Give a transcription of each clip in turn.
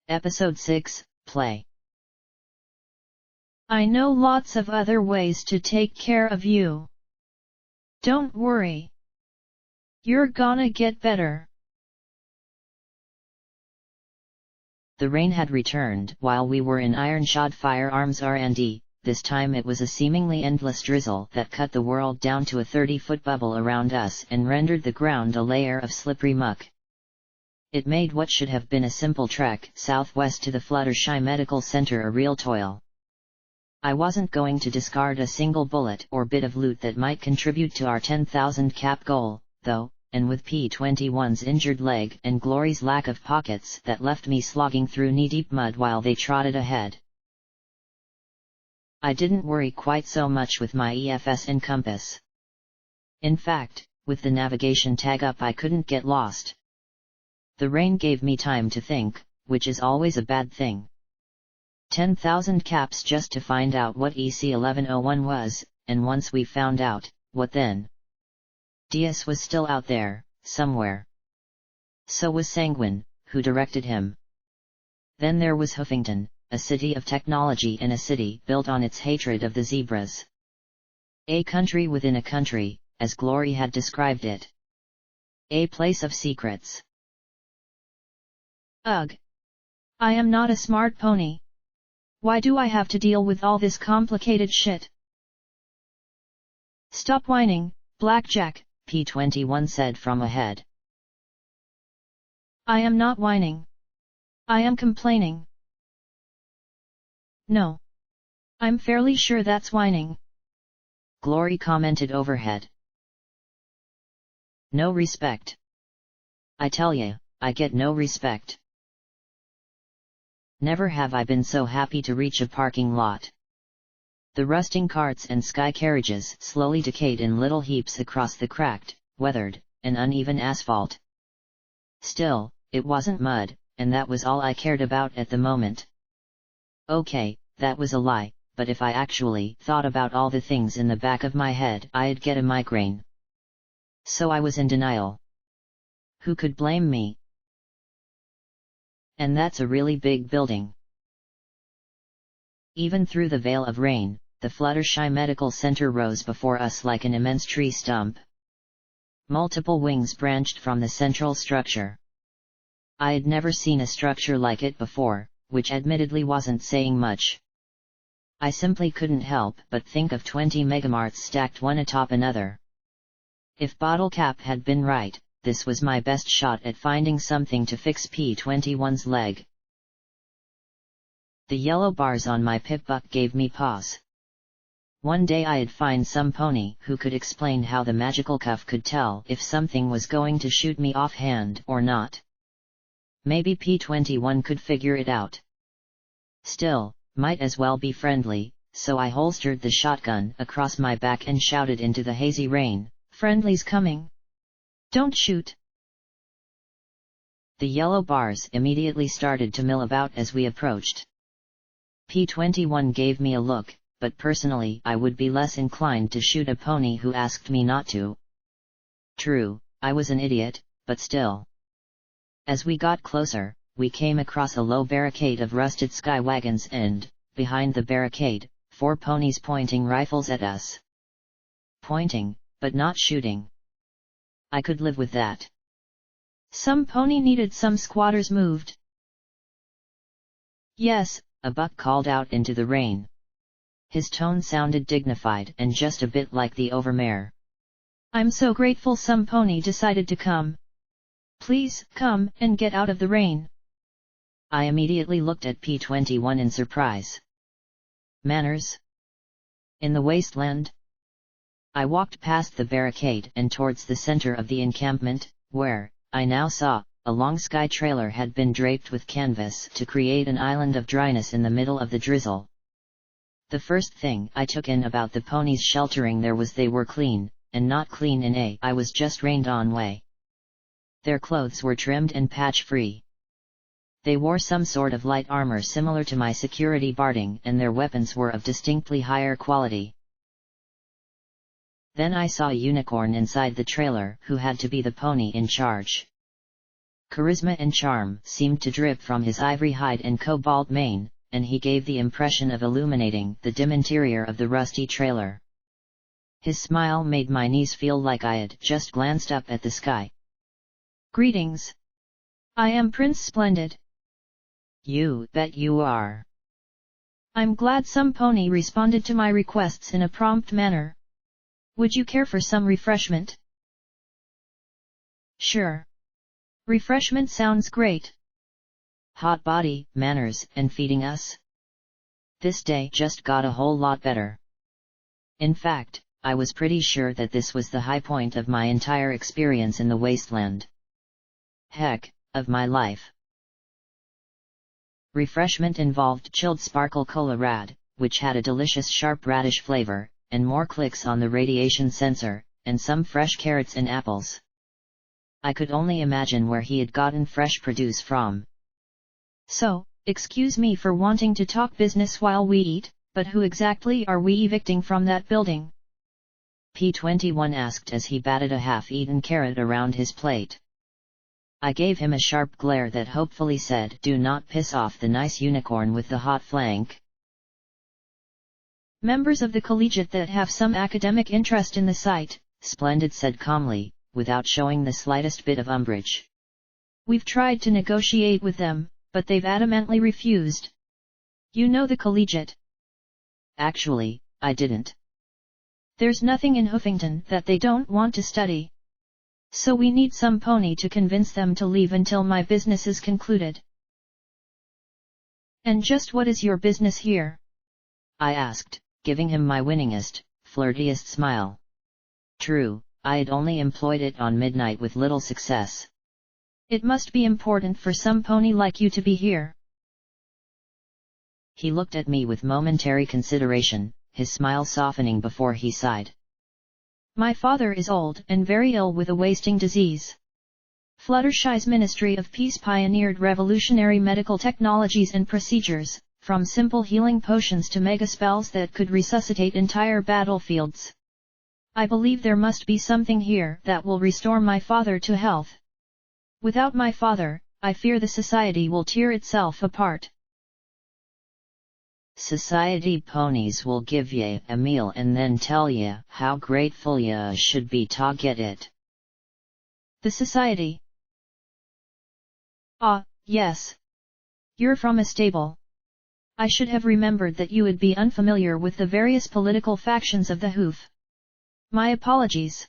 Episode 6, Play. I know lots of other ways to take care of you. Don't worry. You're gonna get better. The rain had returned while we were in iron-shod firearms R&D. This time it was a seemingly endless drizzle that cut the world down to a 30-foot bubble around us and rendered the ground a layer of slippery muck. It made what should have been a simple trek southwest to the Fluttershy Medical Center a real toil. I wasn't going to discard a single bullet or bit of loot that might contribute to our 10,000 cap goal, though, and with P-21's injured leg and Glory's lack of pockets that left me slogging through knee-deep mud while they trotted ahead. I didn't worry quite so much with my EFS and compass. In fact, with the navigation tag up I couldn't get lost. The rain gave me time to think, which is always a bad thing. 10,000 caps just to find out what EC-1101 was, and once we found out, what then? Diaz was still out there, somewhere. So was Sanguine, who directed him. Then there was Huffington, a city of technology and a city built on its hatred of the zebras. A country within a country, as Glory had described it. A place of secrets. Ugh! I am not a smart pony. Why do I have to deal with all this complicated shit? Stop whining, Blackjack, P-21 said from ahead. I am not whining. I am complaining. No. I'm fairly sure that's whining. Glory commented overhead. No respect. I tell ya, I get no respect. Never have I been so happy to reach a parking lot. The rusting carts and sky carriages slowly decayed in little heaps across the cracked, weathered, and uneven asphalt. Still, it wasn't mud, and that was all I cared about at the moment. Okay, that was a lie, but if I actually thought about all the things in the back of my head, I'd get a migraine. So I was in denial. Who could blame me? And that's a really big building. Even through the veil of rain, the Fluttershy Medical Center rose before us like an immense tree stump. Multiple wings branched from the central structure. I had never seen a structure like it before, which admittedly wasn't saying much. I simply couldn't help but think of 20 megamarts stacked one atop another. If Bottle Cap had been right, this was my best shot at finding something to fix P-21's leg. The yellow bars on my pip-buck gave me pause. One day I'd find some pony who could explain how the magical cuff could tell if something was going to shoot me offhand or not. Maybe P-21 could figure it out. Still, might as well be friendly, so I holstered the shotgun across my back and shouted into the hazy rain, "Friendly's coming! Don't shoot!" The yellow bars immediately started to mill about as we approached. P-21 gave me a look, but personally I would be less inclined to shoot a pony who asked me not to. True, I was an idiot, but still. As we got closer, we came across a low barricade of rusted sky wagons and, behind the barricade, 4 ponies pointing rifles at us. Pointing, but not shooting. I could live with that. Some pony needed some squatters moved. Yes, a buck called out into the rain. His tone sounded dignified and just a bit like the overmare. I'm so grateful some pony decided to come. Please, come and get out of the rain. I immediately looked at P-21 in surprise. Manners? In the wasteland? I walked past the barricade and towards the center of the encampment, where, I now saw, a long sky trailer had been draped with canvas to create an island of dryness in the middle of the drizzle. The first thing I took in about the ponies sheltering there was they were clean, and not clean in a I was just rained on way. Their clothes were trimmed and patch-free. They wore some sort of light armor similar to my security barding and their weapons were of distinctly higher quality. Then I saw a unicorn inside the trailer who had to be the pony in charge. Charisma and charm seemed to drip from his ivory hide and cobalt mane, and he gave the impression of illuminating the dim interior of the rusty trailer. His smile made my knees feel like I had just glanced up at the sky. Greetings. I am Prince Splendid. You bet you are. I'm glad some pony responded to my requests in a prompt manner. Would you care for some refreshment? Sure. Refreshment sounds great. Hot body, manners, and feeding us? This day just got a whole lot better. In fact, I was pretty sure that this was the high point of my entire experience in the wasteland. Heck, of my life. Refreshment involved chilled sparkle cola rad, which had a delicious sharp radish flavor, and more clicks on the radiation sensor, and some fresh carrots and apples. I could only imagine where he had gotten fresh produce from. So, excuse me for wanting to talk business while we eat, but who exactly are we evicting from that building? P21 asked as he batted a half-eaten carrot around his plate. I gave him a sharp glare that hopefully said, "Do not piss off the nice unicorn with the hot flank." Members of the collegiate that have some academic interest in the site, Splendid said calmly, without showing the slightest bit of umbrage. We've tried to negotiate with them, but they've adamantly refused. You know the collegiate? Actually, I didn't. There's nothing in Hoofington that they don't want to study. So we need some pony to convince them to leave until my business is concluded. And just what is your business here? I asked, giving him my winningest, flirtiest smile. True, I had only employed it on midnight with little success. It must be important for some pony like you to be here. He looked at me with momentary consideration, his smile softening before he sighed. My father is old and very ill with a wasting disease. Fluttershy's Ministry of Peace pioneered revolutionary medical technologies and procedures, from simple healing potions to mega spells that could resuscitate entire battlefields. I believe there must be something here that will restore my father to health. Without my father, I fear the society will tear itself apart. Society ponies will give ye a meal and then tell ye how grateful ye should be to get it. The society. Ah, yes. You're from a stable. I should have remembered that you would be unfamiliar with the various political factions of the hoof. My apologies.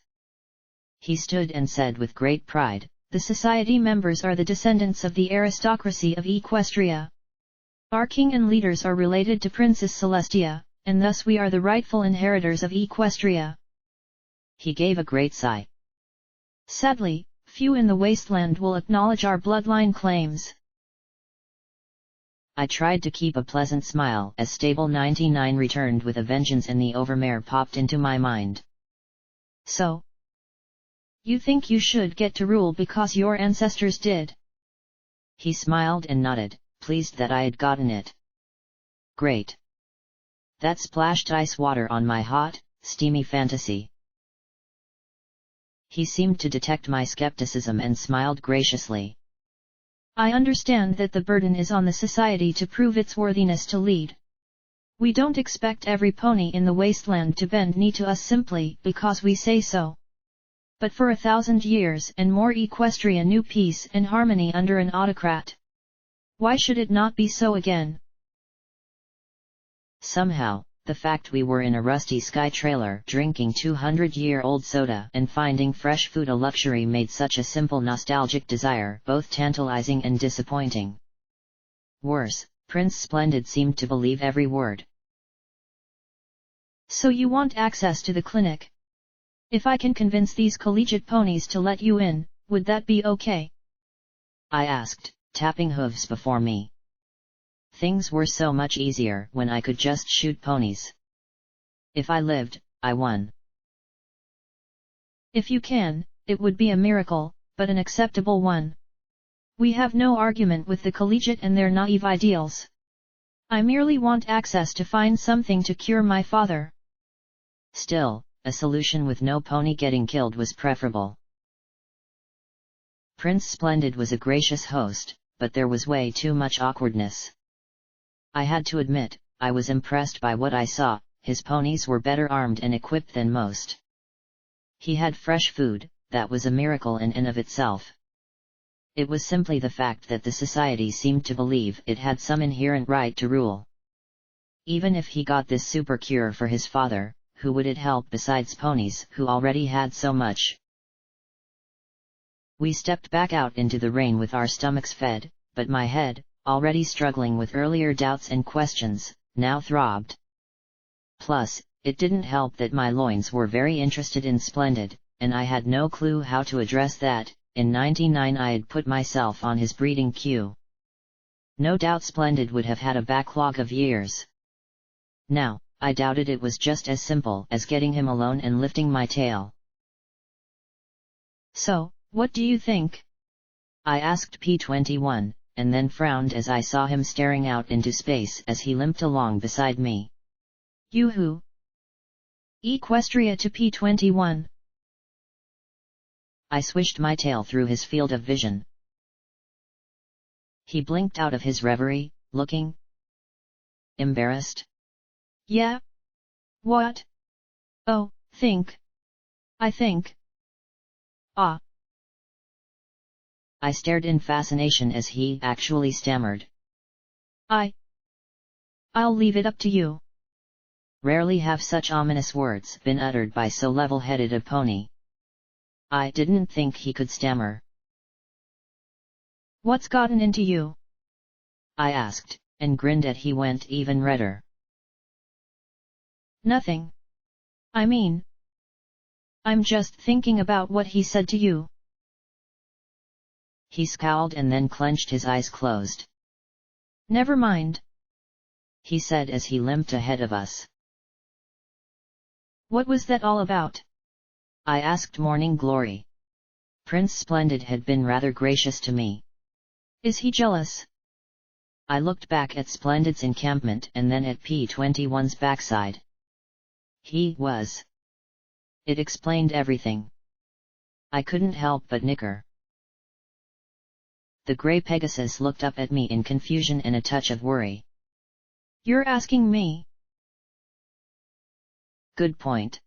He stood and said with great pride, the society members are the descendants of the aristocracy of Equestria. Our king and leaders are related to Princess Celestia, and thus we are the rightful inheritors of Equestria. He gave a great sigh. Sadly, few in the wasteland will acknowledge our bloodline claims. I tried to keep a pleasant smile as Stable 99 returned with a vengeance and the overmare popped into my mind. So? You think you should get to rule because your ancestors did? He smiled and nodded, pleased that I had gotten it. Great. That splashed ice water on my hot, steamy fantasy. He seemed to detect my skepticism and smiled graciously. I understand that the burden is on the society to prove its worthiness to lead. We don't expect every pony in the wasteland to bend knee to us simply because we say so. But for 1,000 years and more Equestria knew peace and harmony under an autocrat. Why should it not be so again? Somehow, the fact we were in a rusty sky trailer drinking 200-year-old soda and finding fresh food a luxury made such a simple nostalgic desire both tantalizing and disappointing. Worse, Prince Splendid seemed to believe every word. So you want access to the clinic? If I can convince these collegiate ponies to let you in, would that be okay? I asked, tapping hooves before me. Things were so much easier when I could just shoot ponies. If I lived, I won. If you can, it would be a miracle, but an acceptable one. We have no argument with the collegiate and their naive ideals. I merely want access to find something to cure my father. Still, a solution with no pony getting killed was preferable. Prince Splendid was a gracious host, but there was way too much awkwardness. I had to admit, I was impressed by what I saw. His ponies were better armed and equipped than most. He had fresh food, that was a miracle in and of itself. It was simply the fact that the society seemed to believe it had some inherent right to rule. Even if he got this super cure for his father, who would it help besides ponies who already had so much? We stepped back out into the rain with our stomachs fed, but my head, already struggling with earlier doubts and questions, now throbbed. Plus, it didn't help that my loins were very interested in Splendid, and I had no clue how to address that. In '99 I had put myself on his breeding queue. No doubt Splendid would have had a backlog of years. Now, I doubted it was just as simple as getting him alone and lifting my tail. So, what do you think? I asked P21, and then frowned as I saw him staring out into space as he limped along beside me. Yoo-hoo! Equestria to P21. I swished my tail through his field of vision. He blinked out of his reverie, looking embarrassed. Yeah? What? Oh, I think. Ah. I stared in fascination as he actually stammered. I'll leave it up to you. Rarely have such ominous words been uttered by so level-headed a pony. I didn't think he could stammer. What's gotten into you? I asked, and grinned at he went even redder. Nothing. I mean, I'm just thinking about what he said to you. He scowled and then clenched his eyes closed. Never mind, he said as he limped ahead of us. What was that all about? I asked Morning Glory. Prince Splendid had been rather gracious to me. Is he jealous? I looked back at Splendid's encampment and then at P21's backside. He was. It explained everything. I couldn't help but nicker. The grey Pegasus looked up at me in confusion and a touch of worry. You're asking me? Good point.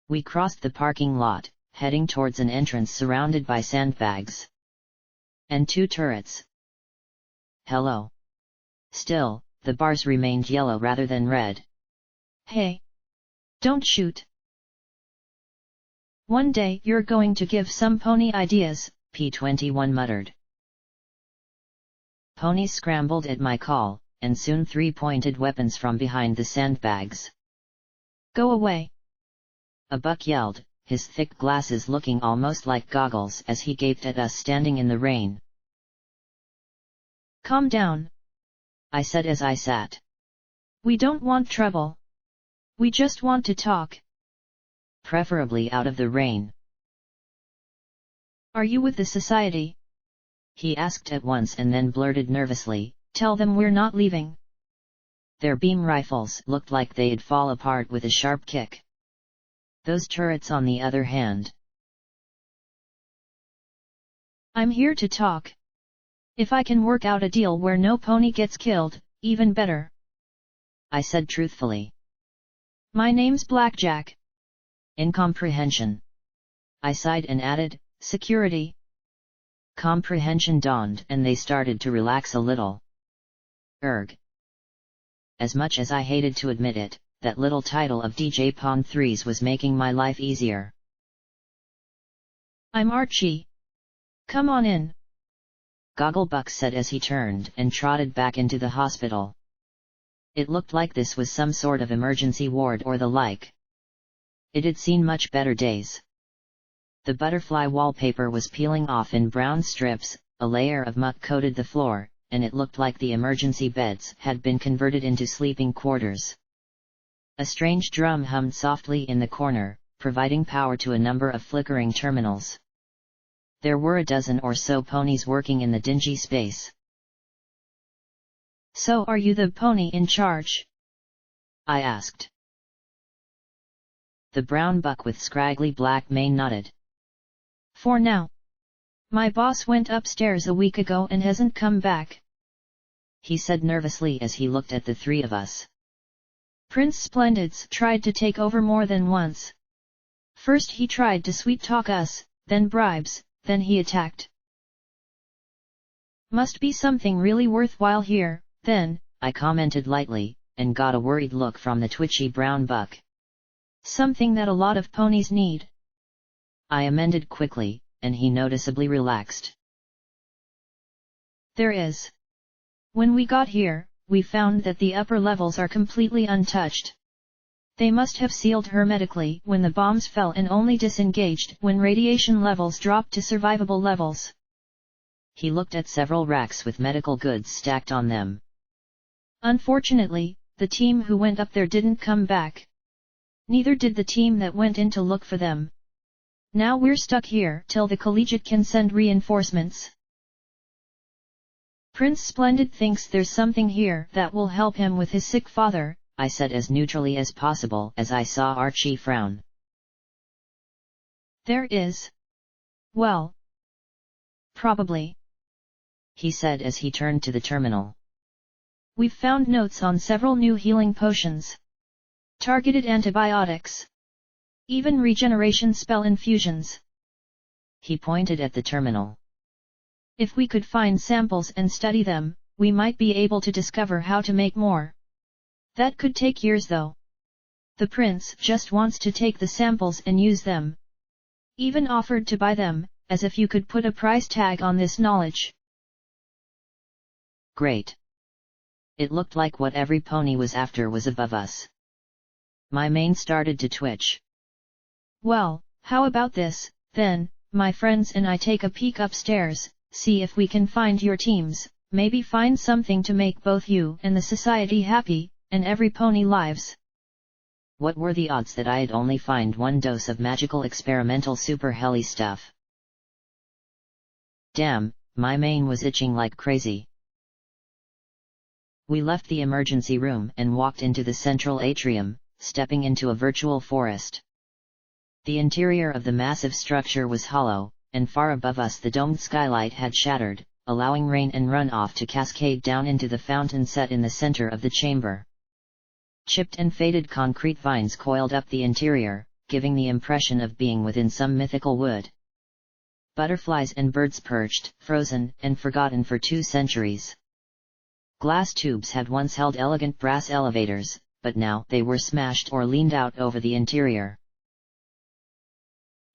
We crossed the parking lot, heading towards an entrance surrounded by sandbags. And 2 turrets. Hello. Still, the bars remained yellow rather than red. Hey! Don't shoot! One day you're going to give some pony ideas, P21 muttered. Ponies scrambled at my call, and soon 3 pointed weapons from behind the sandbags. Go away! A buck yelled, his thick glasses looking almost like goggles as he gaped at us standing in the rain. Calm down, I said as I sat. We don't want trouble. We just want to talk. Preferably out of the rain. Are you with the society? He asked at once and then blurted nervously, Tell them we're not leaving. Their beam rifles looked like they'd fall apart with a sharp kick. Those turrets on the other hand. I'm here to talk. If I can work out a deal where no pony gets killed, even better. I said truthfully. My name's Blackjack. Incomprehension. I sighed and added, security. Comprehension dawned and they started to relax a little. Erg. As much as I hated to admit it, that little title of DJ Pawn 3s was making my life easier. I'm Archie. Come on in. Gogglebuck said as he turned and trotted back into the hospital. It looked like this was some sort of emergency ward or the like. It had seen much better days. The butterfly wallpaper was peeling off in brown strips, a layer of muck coated the floor, and it looked like the emergency beds had been converted into sleeping quarters. A strange drum hummed softly in the corner, providing power to a number of flickering terminals. There were a dozen or so ponies working in the dingy space. So are you the pony in charge? I asked. The brown buck with scraggly black mane nodded. For now. My boss went upstairs a week ago and hasn't come back, he said nervously as he looked at the three of us. Prince Splendid's tried to take over more than once. First he tried to sweet-talk us, then bribes, then he attacked. Must be something really worthwhile here, then, I commented lightly, and got a worried look from the twitchy brown buck. Something that a lot of ponies need, I amended quickly, and he noticeably relaxed. There is. When we got here, we found that the upper levels are completely untouched. They must have sealed hermetically when the bombs fell and only disengaged when radiation levels dropped to survivable levels. He looked at several racks with medical goods stacked on them. Unfortunately, the team who went up there didn't come back. Neither did the team that went in to look for them. Now we're stuck here till the collegiate can send reinforcements. Prince Splendid thinks there's something here that will help him with his sick father, I said as neutrally as possible as I saw Archie frown. There is. Well, probably, he said as he turned to the terminal. We've found notes on several new healing potions, targeted antibiotics, even regeneration spell infusions. He pointed at the terminal. If we could find samples and study them, we might be able to discover how to make more. That could take years though. The prince just wants to take the samples and use them. Even offered to buy them, as if you could put a price tag on this knowledge. Great. It looked like what every pony was after was above us. My mane started to twitch. Well, how about this, then, my friends and I take a peek upstairs, see if we can find your teams, maybe find something to make both you and the society happy, and every pony lives. What were the odds that I'd only find one dose of magical experimental super heli stuff? Damn, my mane was itching like crazy. We left the emergency room and walked into the central atrium, stepping into a virtual forest. The interior of the massive structure was hollow, and far above us the domed skylight had shattered, allowing rain and runoff to cascade down into the fountain set in the center of the chamber. Chipped and faded concrete vines coiled up the interior, giving the impression of being within some mythical wood. Butterflies and birds perched, frozen and forgotten for 2 centuries. Glass tubes had once held elegant brass elevators, but now they were smashed or leaned out over the interior.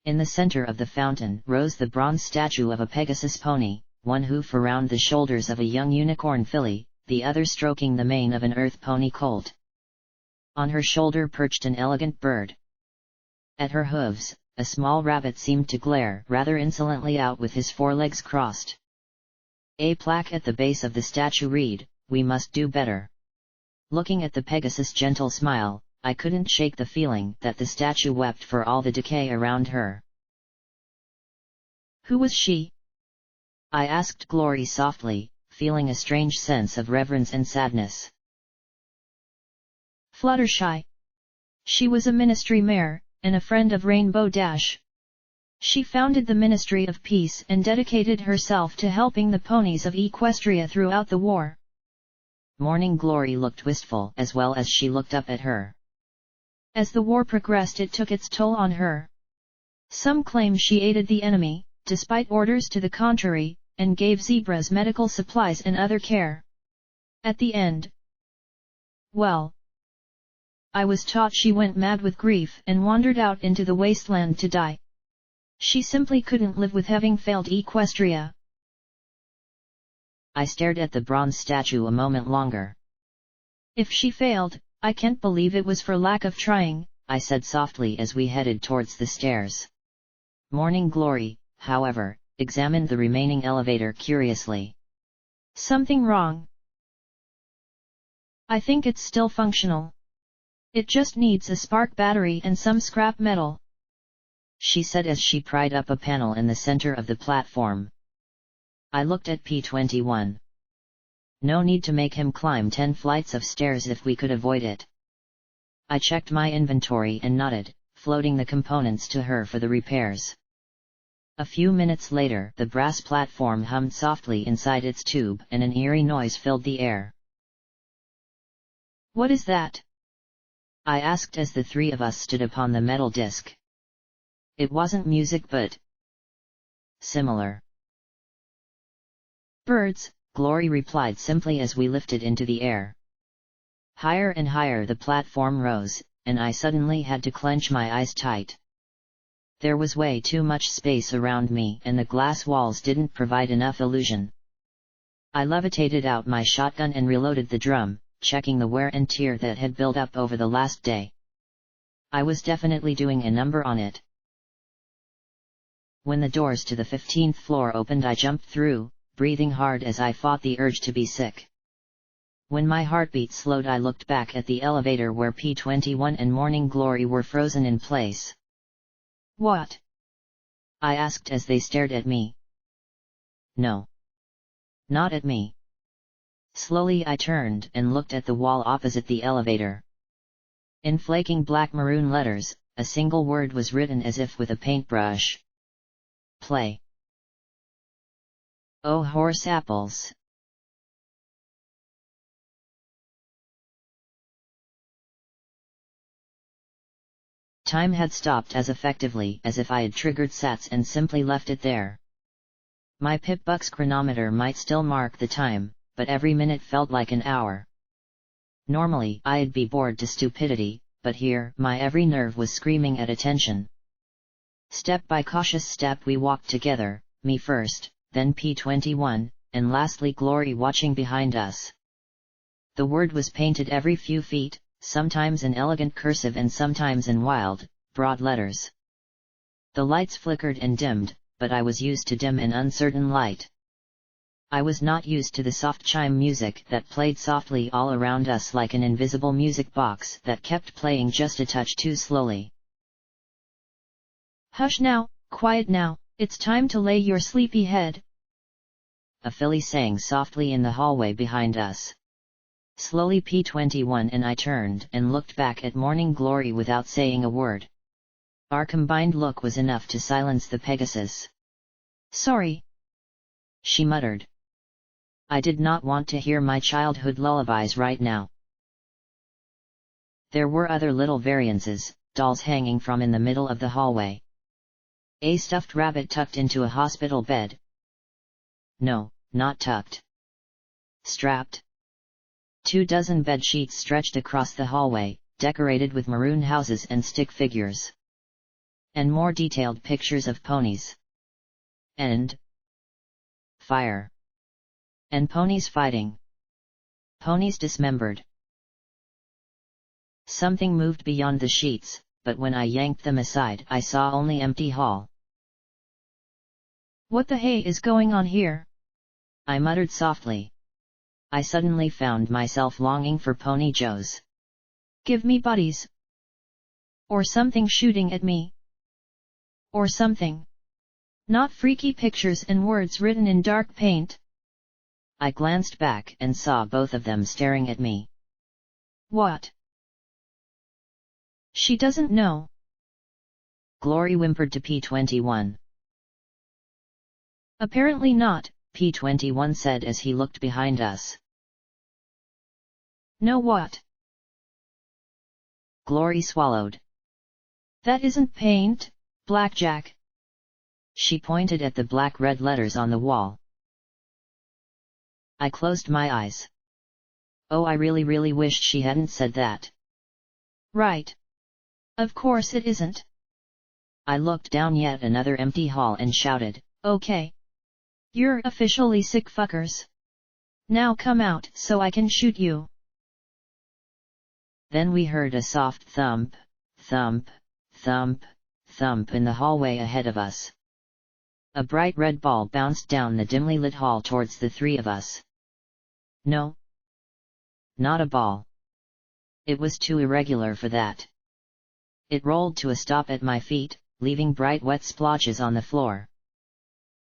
In the center of the fountain rose the bronze statue of a Pegasus pony, one hoof around the shoulders of a young unicorn filly, the other stroking the mane of an earth pony colt. On her shoulder perched an elegant bird. At her hooves, a small rabbit seemed to glare rather insolently out with his forelegs crossed. A plaque at the base of the statue read, "We must do better." Looking at the Pegasus' gentle smile, I couldn't shake the feeling that the statue wept for all the decay around her. Who was she? I asked Glory softly, feeling a strange sense of reverence and sadness. Fluttershy. She was a ministry mare, and a friend of Rainbow Dash. She founded the Ministry of Peace and dedicated herself to helping the ponies of Equestria throughout the war. Morning Glory looked wistful as well as she looked up at her. As the war progressed, it took its toll on her. Some claim she aided the enemy, despite orders to the contrary, and gave zebras medical supplies and other care. At the end, well, I was taught she went mad with grief and wandered out into the wasteland to die. She simply couldn't live with having failed Equestria. I stared at the bronze statue a moment longer. If she failed, I can't believe it was for lack of trying, I said softly as we headed towards the stairs. Morning Glory, however, examined the remaining elevator curiously. Something wrong? I think it's still functional. It just needs a spark battery and some scrap metal, she said as she pried up a panel in the center of the platform. I looked at P-21. No need to make him climb 10 flights of stairs if we could avoid it. I checked my inventory and nodded, floating the components to her for the repairs. A few minutes later, the brass platform hummed softly inside its tube, and an eerie noise filled the air. "What is that?" I asked as the three of us stood upon the metal disc. It wasn't music but similar. "Birds," Glory replied simply as we lifted into the air. Higher and higher the platform rose, and I suddenly had to clench my eyes tight. There was way too much space around me, and the glass walls didn't provide enough illusion. I levitated out my shotgun and reloaded the drum, checking the wear and tear that had built up over the last day. I was definitely doing a number on it. When the doors to the 15th floor opened, I jumped through, breathing hard as I fought the urge to be sick. When my heartbeat slowed, I looked back at the elevator where P-21 and Morning Glory were frozen in place. "What?" I asked as they stared at me. No. Not at me. Slowly I turned and looked at the wall opposite the elevator. In flaking black maroon letters, a single word was written as if with a paintbrush. Play. Oh horse apples. Time had stopped as effectively as if I had triggered SATs and simply left it there. My Pip-Buck's chronometer might still mark the time, but every minute felt like an hour. Normally, I'd be bored to stupidity, but here, my every nerve was screaming at attention. Step by cautious step we walked together, me first, then P-21, and lastly Glory watching behind us. The word was painted every few feet, sometimes in elegant cursive and sometimes in wild, broad letters. The lights flickered and dimmed, but I was used to dim and uncertain light. I was not used to the soft chime music that played softly all around us like an invisible music box that kept playing just a touch too slowly. "Hush now, quiet now, it's time to lay your sleepy head," a filly sang softly in the hallway behind us. Slowly P-21 and I turned and looked back at Morning Glory without saying a word. Our combined look was enough to silence the Pegasus. "Sorry," she muttered. I did not want to hear my childhood lullabies right now. There were other little variances, dolls hanging from in the middle of the hallway. A stuffed rabbit tucked into a hospital bed. No, not tucked. Strapped. 24 bed sheets stretched across the hallway, decorated with maroon houses and stick figures. And more detailed pictures of ponies. And fire. And ponies fighting. Ponies dismembered. Something moved beyond the sheets, but when I yanked them aside, I saw only empty hall. "What the hey is going on here?" I muttered softly. I suddenly found myself longing for Pony Joes. "Give me buddies. Or something shooting at me. Or something. Not freaky pictures and words written in dark paint." I glanced back and saw both of them staring at me. "What?" "She doesn't know." Glory whimpered to P-21. "Apparently not," P-21 said as he looked behind us. "Know what?" Glory swallowed. "That isn't paint, Blackjack." She pointed at the black-red letters on the wall. I closed my eyes. Oh, I really wished she hadn't said that. "Right. Of course it isn't." I looked down yet another empty hall and shouted, "Okay. You're officially sick fuckers. Now come out so I can shoot you." Then we heard a soft thump, thump, thump, thump in the hallway ahead of us. A bright red ball bounced down the dimly lit hall towards the three of us. No. Not a ball. It was too irregular for that. It rolled to a stop at my feet, leaving bright wet splotches on the floor.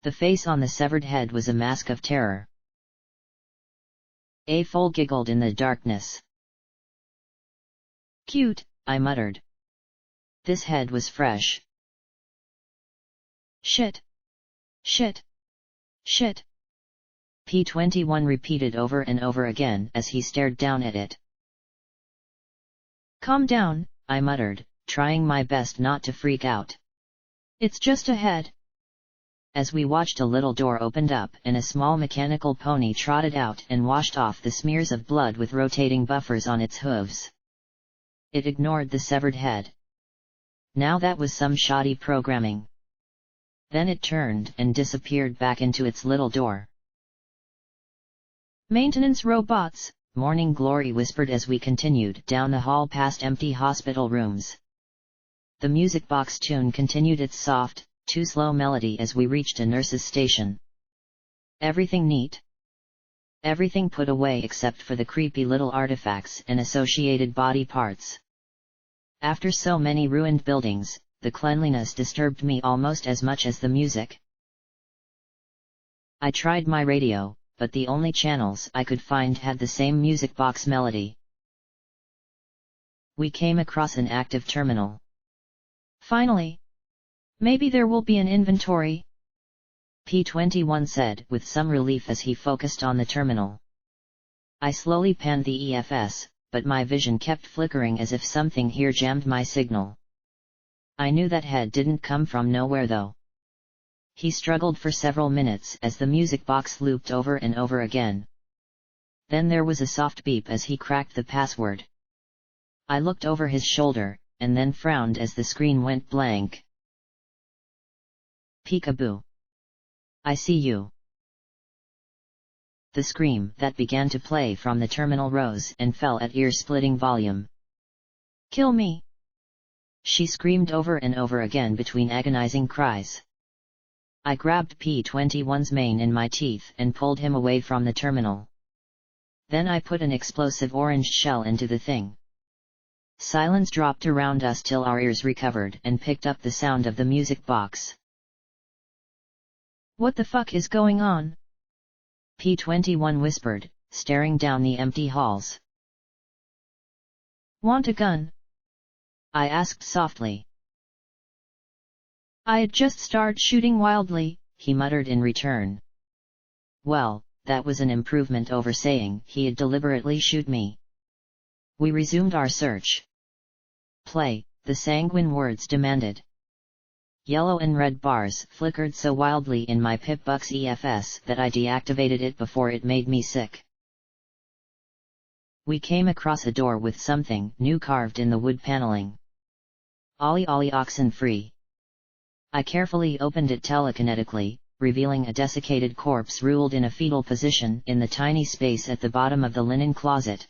The face on the severed head was a mask of terror. A foal giggled in the darkness. "Cute," I muttered. This head was fresh. "Shit, Shit! Shit! P21 repeated over and over again as he stared down at it. Calm down, I muttered, trying my best not to freak out. It's just ahead. As we watched, a little door opened up and a small mechanical pony trotted out and washed off the smears of blood with rotating buffers on its hooves. It ignored the severed head. Now that was some shoddy programming. Then it turned and disappeared back into its little door. Maintenance robots, Morning Glory whispered as we continued down the hall past empty hospital rooms. The music box tune continued its soft, too slow melody as we reached a nurse's station. Everything neat. Everything put away except for the creepy little artifacts and associated body parts. After so many ruined buildings, the cleanliness disturbed me almost as much as the music. I tried my radio, but the only channels I could find had the same music box melody. We came across an active terminal. Finally! Maybe there will be an inventory, P21 said with some relief as he focused on the terminal. I slowly panned the EFS, but my vision kept flickering as if something here jammed my signal. I knew that head didn't come from nowhere though. He struggled for several minutes as the music box looped over and over again. Then there was a soft beep as he cracked the password. I looked over his shoulder, and then frowned as the screen went blank. Peekaboo. I see you. The scream that began to play from the terminal rose and fell at ear-splitting volume. Kill me! She screamed over and over again between agonizing cries. I grabbed P21's mane in my teeth and pulled him away from the terminal. Then I put an explosive orange shell into the thing. Silence dropped around us till our ears recovered and picked up the sound of the music box. What the fuck is going on? P21 whispered, staring down the empty halls. Want a gun? I asked softly. I'd just start shooting wildly, he muttered in return. Well, that was an improvement over saying he'd deliberately shoot me. We resumed our search. Play, the sanguine words demanded. Yellow and red bars flickered so wildly in my Pip-Buck's EFS that I deactivated it before it made me sick. We came across a door with something new carved in the wood paneling. Ollie Ollie oxen free. I carefully opened it telekinetically, revealing a desiccated corpse ruled in a fetal position in the tiny space at the bottom of the linen closet.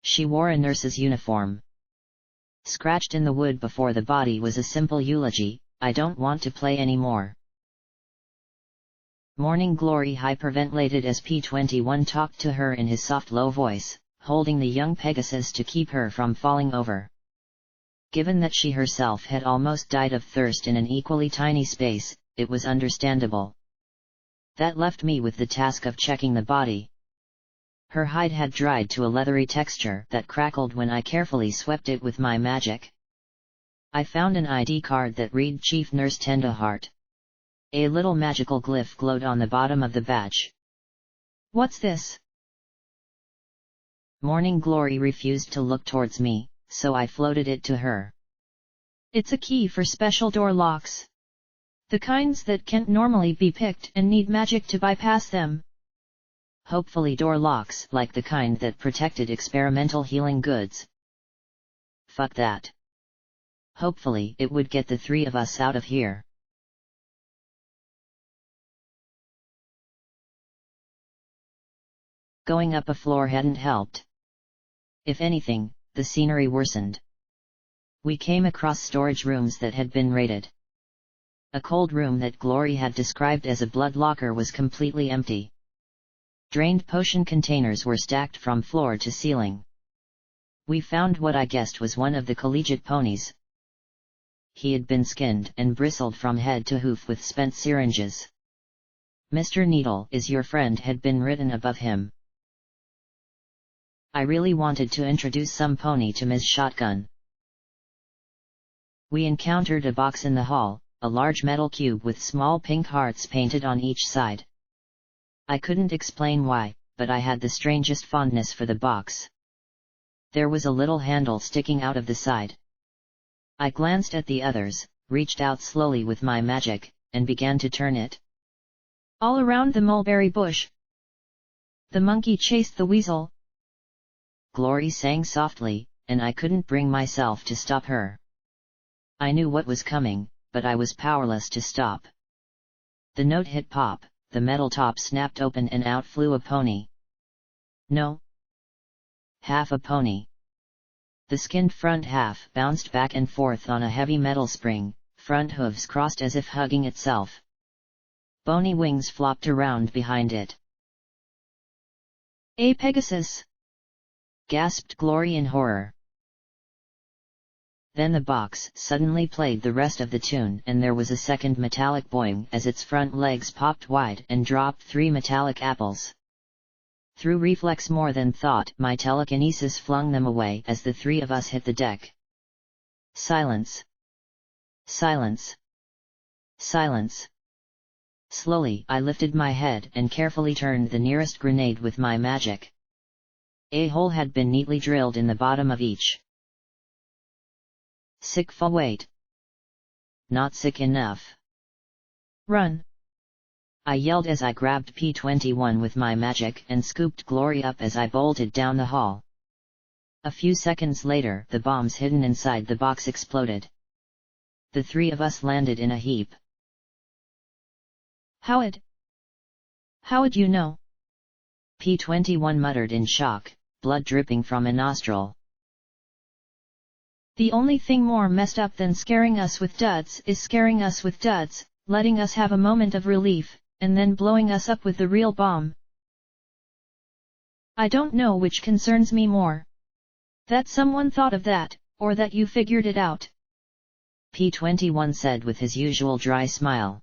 She wore a nurse's uniform. Scratched in the wood before the body was a simple eulogy, "I don't want to play anymore." Morning Glory hyperventilated as P21 talked to her in his soft low voice, holding the young Pegasus to keep her from falling over. Given that she herself had almost died of thirst in an equally tiny space, it was understandable. That left me with the task of checking the body. Her hide had dried to a leathery texture that crackled when I carefully swept it with my magic. I found an ID card that read Chief Nurse Tenderheart. A little magical glyph glowed on the bottom of the badge. What's this? Morning Glory refused to look towards me, so I floated it to her. It's a key for special door locks. The kinds that can't normally be picked and need magic to bypass them. Hopefully door locks like the kind that protected experimental healing goods. Fuck that. Hopefully it would get the three of us out of here. Going up a floor hadn't helped. If anything, the scenery worsened. We came across storage rooms that had been raided. A cold room that Glory had described as a blood locker was completely empty. Drained potion containers were stacked from floor to ceiling. We found what I guessed was one of the collegiate ponies. He had been skinned and bristled from head to hoof with spent syringes. "Mr. Needle is your friend" had been written above him. I really wanted to introduce some pony to Ms. Shotgun. We encountered a box in the hall, a large metal cube with small pink hearts painted on each side. I couldn't explain why, but I had the strangest fondness for the box. There was a little handle sticking out of the side. I glanced at the others, reached out slowly with my magic, and began to turn it. All around the mulberry bush, the monkey chased the weasel. Glory sang softly, and I couldn't bring myself to stop her. I knew what was coming, but I was powerless to stop. The note hit pop, the metal top snapped open and out flew a pony. No. Half a pony. The skinned front half bounced back and forth on a heavy metal spring, front hooves crossed as if hugging itself. Bony wings flopped around behind it. A Pegasus! Gasped Glory in horror. Then the box suddenly played the rest of the tune and there was a second metallic boing as its front legs popped wide and dropped 3 metallic apples. Through reflex more than thought, my telekinesis flung them away as the 3 of us hit the deck. Silence. Silence. Silence. Slowly I lifted my head and carefully turned the nearest grenade with my magic. A hole had been neatly drilled in the bottom of each. Sick for wait. Not sick enough. Run! I yelled as I grabbed P-21 with my magic and scooped Glory up as I bolted down the hall. A few seconds later, the bombs hidden inside the box exploded. The 3 of us landed in a heap. How'd you know? P-21 muttered in shock, blood dripping from a nostril. The only thing more messed up than scaring us with duds is scaring us with duds, letting us have a moment of relief, and then blowing us up with the real bomb. I don't know which concerns me more. That someone thought of that, or that you figured it out. P-21 said with his usual dry smile.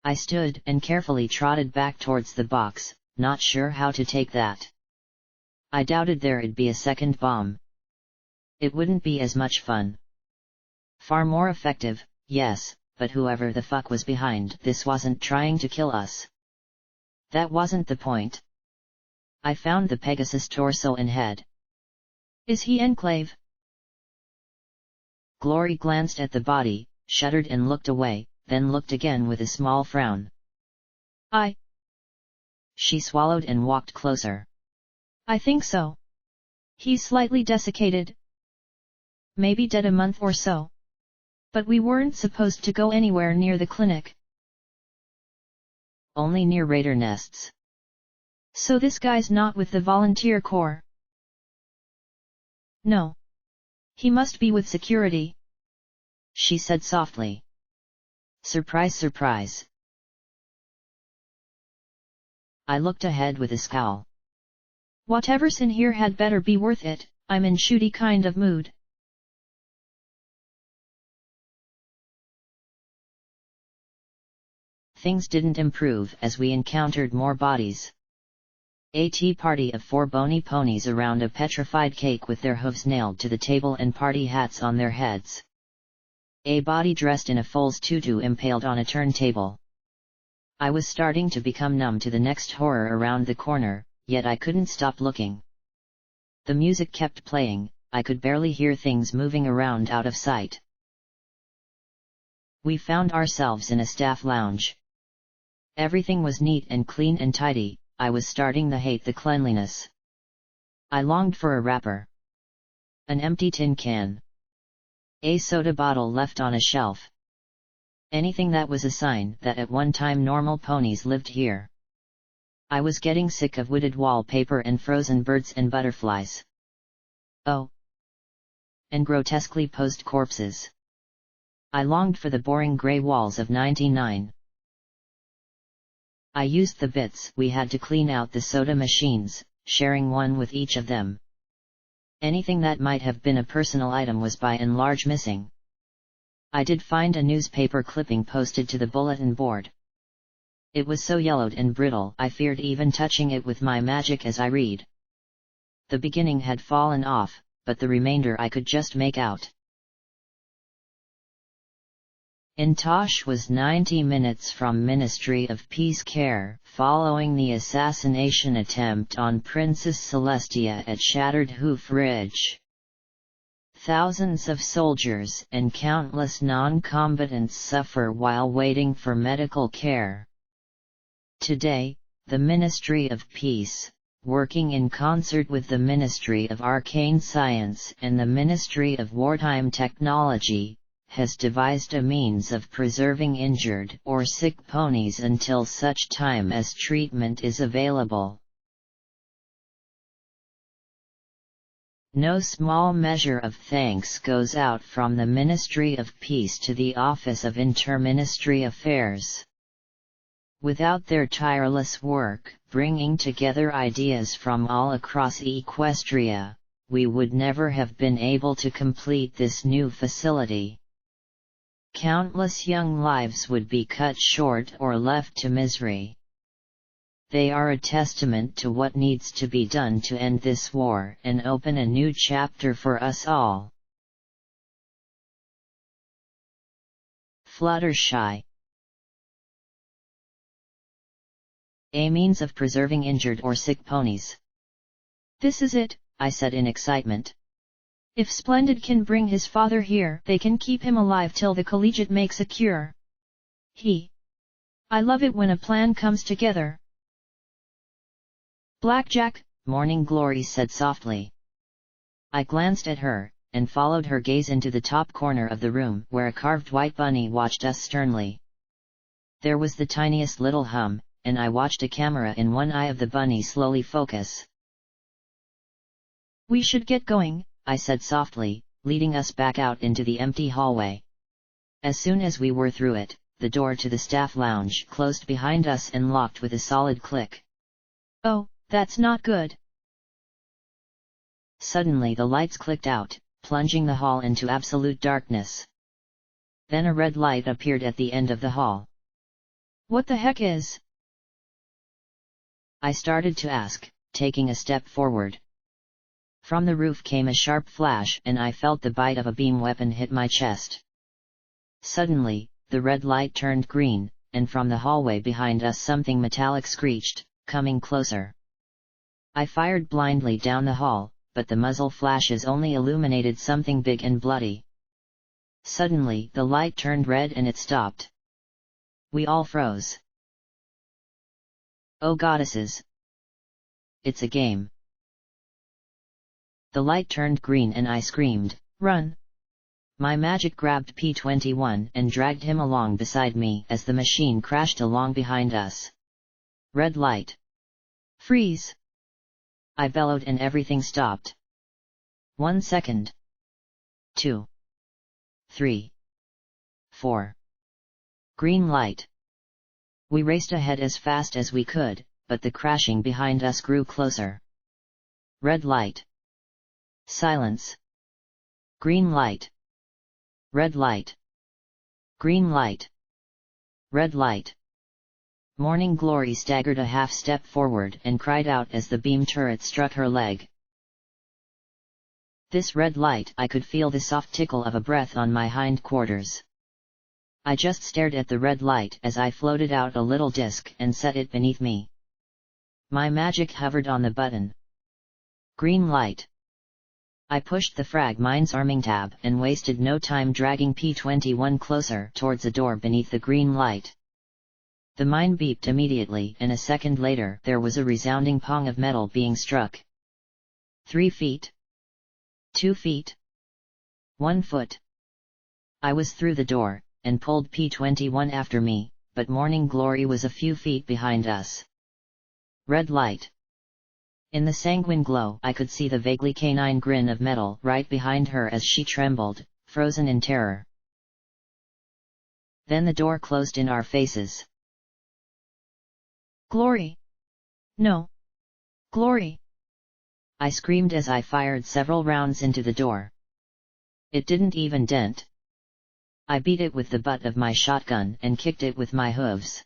I stood and carefully trotted back towards the box, not sure how to take that. I doubted there'd be a second bomb. It wouldn't be as much fun. Far more effective, yes, but whoever the fuck was behind this wasn't trying to kill us. That wasn't the point. I found the Pegasus torso and head. Is he Enclave? Glory glanced at the body, shuddered and looked away, then looked again with a small frown. She swallowed and walked closer. I think so. He's slightly desiccated. Maybe dead a month or so. But we weren't supposed to go anywhere near the clinic. Only near raider nests. So this guy's not with the volunteer corps? No. He must be with security. She said softly. Surprise, surprise. I looked ahead with a scowl. Whatever's in here had better be worth it, I'm in shooty kind of mood. Things didn't improve as we encountered more bodies. A tea party of 4 bony ponies around a petrified cake with their hooves nailed to the table and party hats on their heads. A body dressed in a foal's tutu impaled on a turntable. I was starting to become numb to the next horror around the corner, yet I couldn't stop looking. The music kept playing, I could barely hear things moving around out of sight. We found ourselves in a staff lounge. Everything was neat and clean and tidy. I was starting to hate the cleanliness. I longed for a wrapper. An empty tin can. A soda bottle left on a shelf. Anything that was a sign that at one time normal ponies lived here. I was getting sick of wooded wallpaper and frozen birds and butterflies. Oh! And grotesquely posed corpses. I longed for the boring grey walls of 99. I used the bits we had to clean out the soda machines, sharing one with each of them. Anything that might have been a personal item was by and large missing. I did find a newspaper clipping posted to the bulletin board. It was so yellowed and brittle I feared even touching it with my magic as I read. The beginning had fallen off, but the remainder I could just make out. Intosh was 90 minutes from Ministry of Peace care following the assassination attempt on Princess Celestia at Shattered Hoof Ridge. Thousands of soldiers and countless non-combatants suffer while waiting for medical care. Today, the Ministry of Peace, working in concert with the Ministry of Arcane Science and the Ministry of Wartime Technology, has devised a means of preserving injured or sick ponies until such time as treatment is available. No small measure of thanks goes out from the Ministry of Peace to the Office of Inter-Ministry Affairs. Without their tireless work, bringing together ideas from all across Equestria, we would never have been able to complete this new facility. Countless young lives would be cut short or left to misery. They are a testament to what needs to be done to end this war and open a new chapter for us all. Fluttershy. A means of preserving injured or sick ponies. This is it, I said in excitement. If Splendid can bring his father here, they can keep him alive till the collegiate makes a cure. I love it when a plan comes together. Blackjack, Morning Glory said softly. I glanced at her, and followed her gaze into the top corner of the room where a carved white bunny watched us sternly. There was the tiniest little hum, and I watched a camera in one eye of the bunny slowly focus. We should get going, I said softly, leading us back out into the empty hallway. As soon as we were through it, the door to the staff lounge closed behind us and locked with a solid click. Oh, that's not good. Suddenly the lights clicked out, plunging the hall into absolute darkness. Then a red light appeared at the end of the hall. What the heck is? I started to ask, taking a step forward. From the roof came a sharp flash and I felt the bite of a beam weapon hit my chest. Suddenly, the red light turned green, and from the hallway behind us something metallic screeched, coming closer. I fired blindly down the hall, but the muzzle flashes only illuminated something big and bloody. Suddenly the light turned red and it stopped. We all froze. Oh goddesses! It's a game. The light turned green and I screamed, "Run!" My magic grabbed P-21 and dragged him along beside me as the machine crashed along behind us. Red light. Freeze! I bellowed and everything stopped. 1 second. 2. 3. 4. Green light. We raced ahead as fast as we could, but the crashing behind us grew closer. Red light. Silence. Green light. Red light. Green light. Red light. Morning Glory staggered a half step forward and cried out as the beam turret struck her leg. This red light, I could feel the soft tickle of a breath on my hindquarters. I just stared at the red light as I floated out a little disc and set it beneath me. My magic hovered on the button. Green light. I pushed the frag mine's arming tab and wasted no time dragging P-21 closer towards a door beneath the green light. The mine beeped immediately and a second later there was a resounding pong of metal being struck. 3 feet. 2 feet. 1 foot. I was through the door, and pulled P-21 after me, but Morning Glory was a few feet behind us. Red light. In the sanguine glow I could see the vaguely canine grin of metal right behind her as she trembled, frozen in terror. Then the door closed in our faces. Glory! No! Glory! I screamed as I fired several rounds into the door. It didn't even dent. I beat it with the butt of my shotgun and kicked it with my hooves.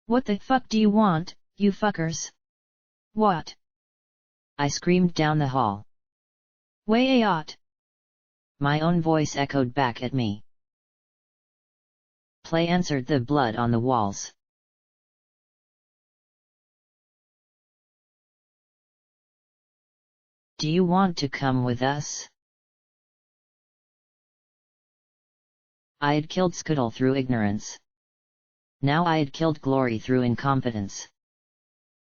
What the fuck do you want, you fuckers? What? I screamed down the hall. Way out! My own voice echoed back at me. Play, answered the blood on the walls. Do you want to come with us? I had killed Scuttle through ignorance. Now I had killed Glory through incompetence.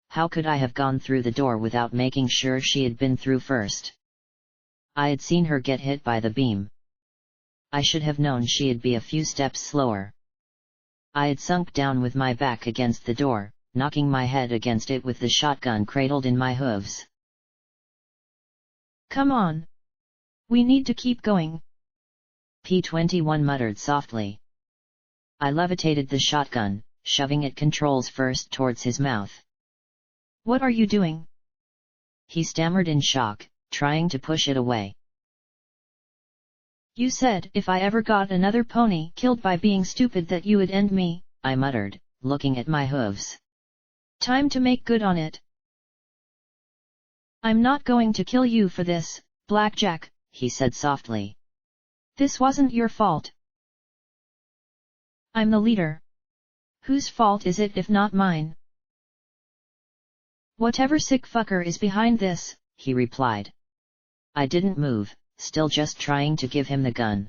How could I have gone through the door without making sure she had been through first? I had seen her get hit by the beam. I should have known she'd be a few steps slower. I had sunk down with my back against the door, knocking my head against it with the shotgun cradled in my hooves. Come on. We need to keep going. P-21 muttered softly. I levitated the shotgun, shoving it controls first towards his mouth. What are you doing? He stammered in shock, trying to push it away. You said if I ever got another pony killed by being stupid that you would end me, I muttered, looking at my hooves. Time to make good on it. I'm not going to kill you for this, Blackjack, he said softly. This wasn't your fault. I'm the leader. Whose fault is it if not mine? Whatever sick fucker is behind this, he replied. I didn't move, still just trying to give him the gun.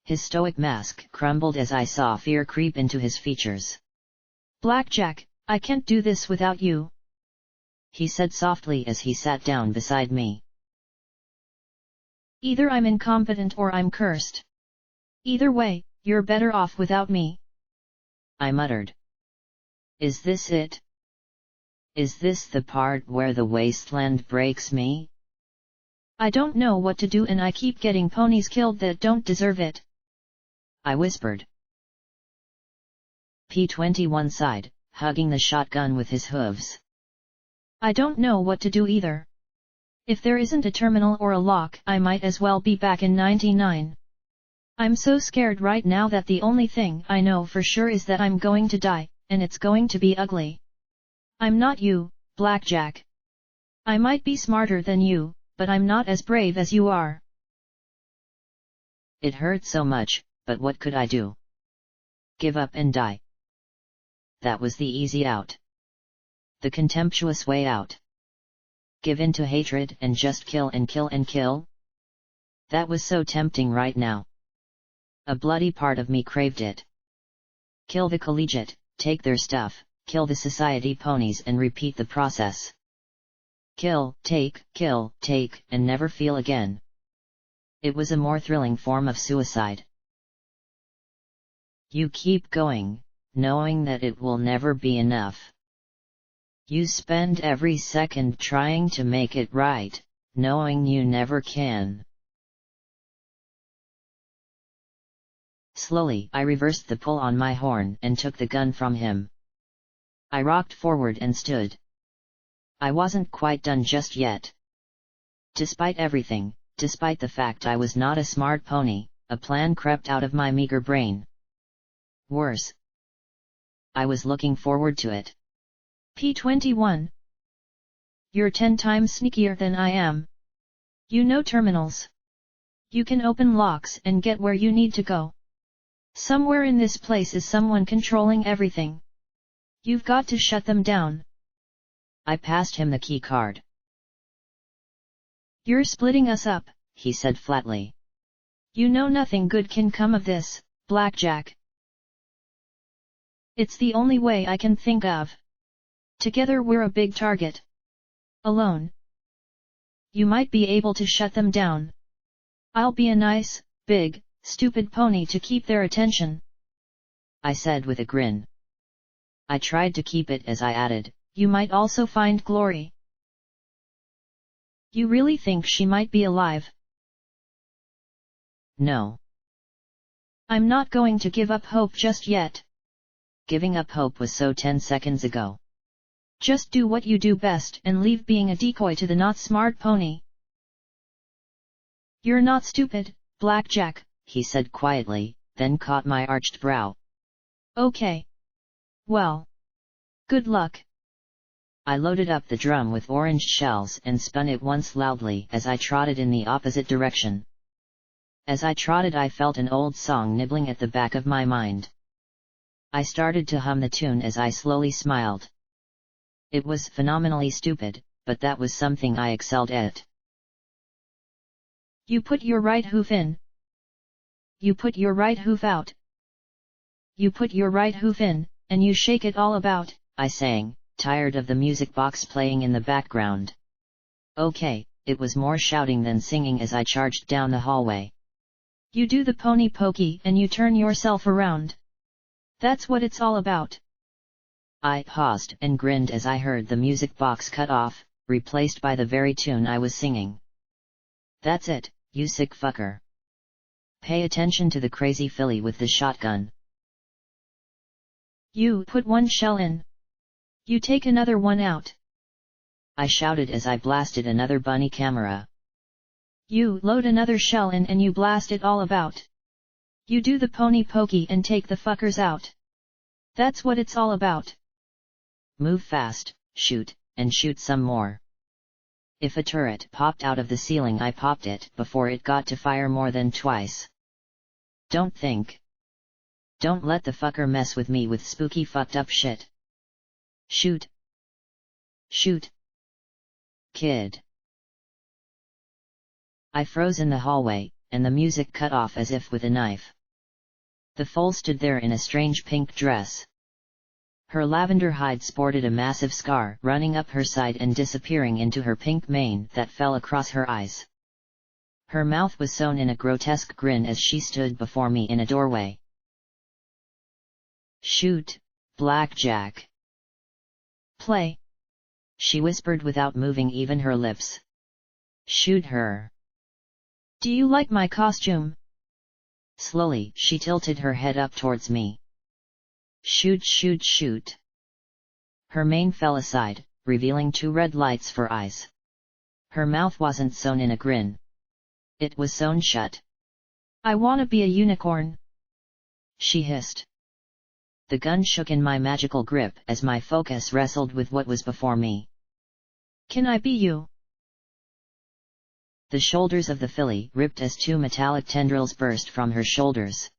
His stoic mask crumbled as I saw fear creep into his features. Blackjack, I can't do this without you, he said softly as he sat down beside me. Either I'm incompetent or I'm cursed. Either way, you're better off without me, I muttered. Is this it? Is this the part where the wasteland breaks me? I don't know what to do and I keep getting ponies killed that don't deserve it, I whispered. P-21 sighed, hugging the shotgun with his hooves. I don't know what to do either. If there isn't a terminal or a lock, I might as well be back in 99. I'm so scared right now that the only thing I know for sure is that I'm going to die, and it's going to be ugly. I'm not you, Blackjack. I might be smarter than you, but I'm not as brave as you are. It hurt so much, but what could I do? Give up and die. That was the easy out. The contemptuous way out. Give in to hatred and just kill and kill and kill? That was so tempting right now. A bloody part of me craved it. Kill the collegiate, take their stuff, kill the society ponies and repeat the process. Kill, take, and never feel again. It was a more thrilling form of suicide. You keep going, knowing that it will never be enough. You spend every second trying to make it right, knowing you never can. Slowly I reversed the pull on my horn and took the gun from him. I rocked forward and stood. I wasn't quite done just yet. Despite everything, despite the fact I was not a smart pony, a plan crept out of my meager brain. Worse. I was looking forward to it. P-21. You're 10 times sneakier than I am. You know terminals. You can open locks and get where you need to go. Somewhere in this place is someone controlling everything. You've got to shut them down. I passed him the key card. You're splitting us up, he said flatly. You know nothing good can come of this, Blackjack. It's the only way I can think of. Together we're a big target. Alone, you might be able to shut them down. I'll be a nice, big, stupid pony to keep their attention, I said with a grin. I tried to keep it as I added, you might also find Glory. You really think she might be alive? No. I'm not going to give up hope just yet. Giving up hope was so 10 seconds ago. Just do what you do best and leave being a decoy to the not smart pony. You're not stupid, Blackjack, he said quietly, then caught my arched brow. Okay. Well. Good luck. I loaded up the drum with orange shells and spun it once loudly as I trotted in the opposite direction. As I trotted I felt an old song nibbling at the back of my mind. I started to hum the tune as I slowly smiled. It was phenomenally stupid, but that was something I excelled at. You put your right hoof in. You put your right hoof out. You put your right hoof in, and you shake it all about, I sang, tired of the music box playing in the background. Okay, it was more shouting than singing as I charged down the hallway. You do the pony pokey and you turn yourself around. That's what it's all about. I paused and grinned as I heard the music box cut off, replaced by the very tune I was singing. That's it, you sick fucker. Pay attention to the crazy filly with the shotgun. You put one shell in. You take another one out. I shouted as I blasted another bunny camera. You load another shell in and you blast it all about. You do the pony pokey and take the fuckers out. That's what it's all about. Move fast, shoot, and shoot some more. If a turret popped out of the ceiling, I popped it before it got to fire more than twice. Don't think. Don't let the fucker mess with me with spooky fucked up shit. Shoot. Shoot. Kid. I froze in the hallway, and the music cut off as if with a knife. The foal stood there in a strange pink dress. Her lavender hide sported a massive scar running up her side and disappearing into her pink mane that fell across her eyes. Her mouth was sewn in a grotesque grin as she stood before me in a doorway. Shoot, Blackjack. Play. She whispered without moving even her lips. Shoot her. Do you like my costume? Slowly, she tilted her head up towards me. Shoot, shoot, shoot. Her mane fell aside, revealing two red lights for eyes. Her mouth wasn't sewn in a grin. It was sewn shut. I wanna be a unicorn. She hissed. The gun shook in my magical grip as my focus wrestled with what was before me. Can I be you? The shoulders of the filly ripped as two metallic tendrils burst from her shoulders.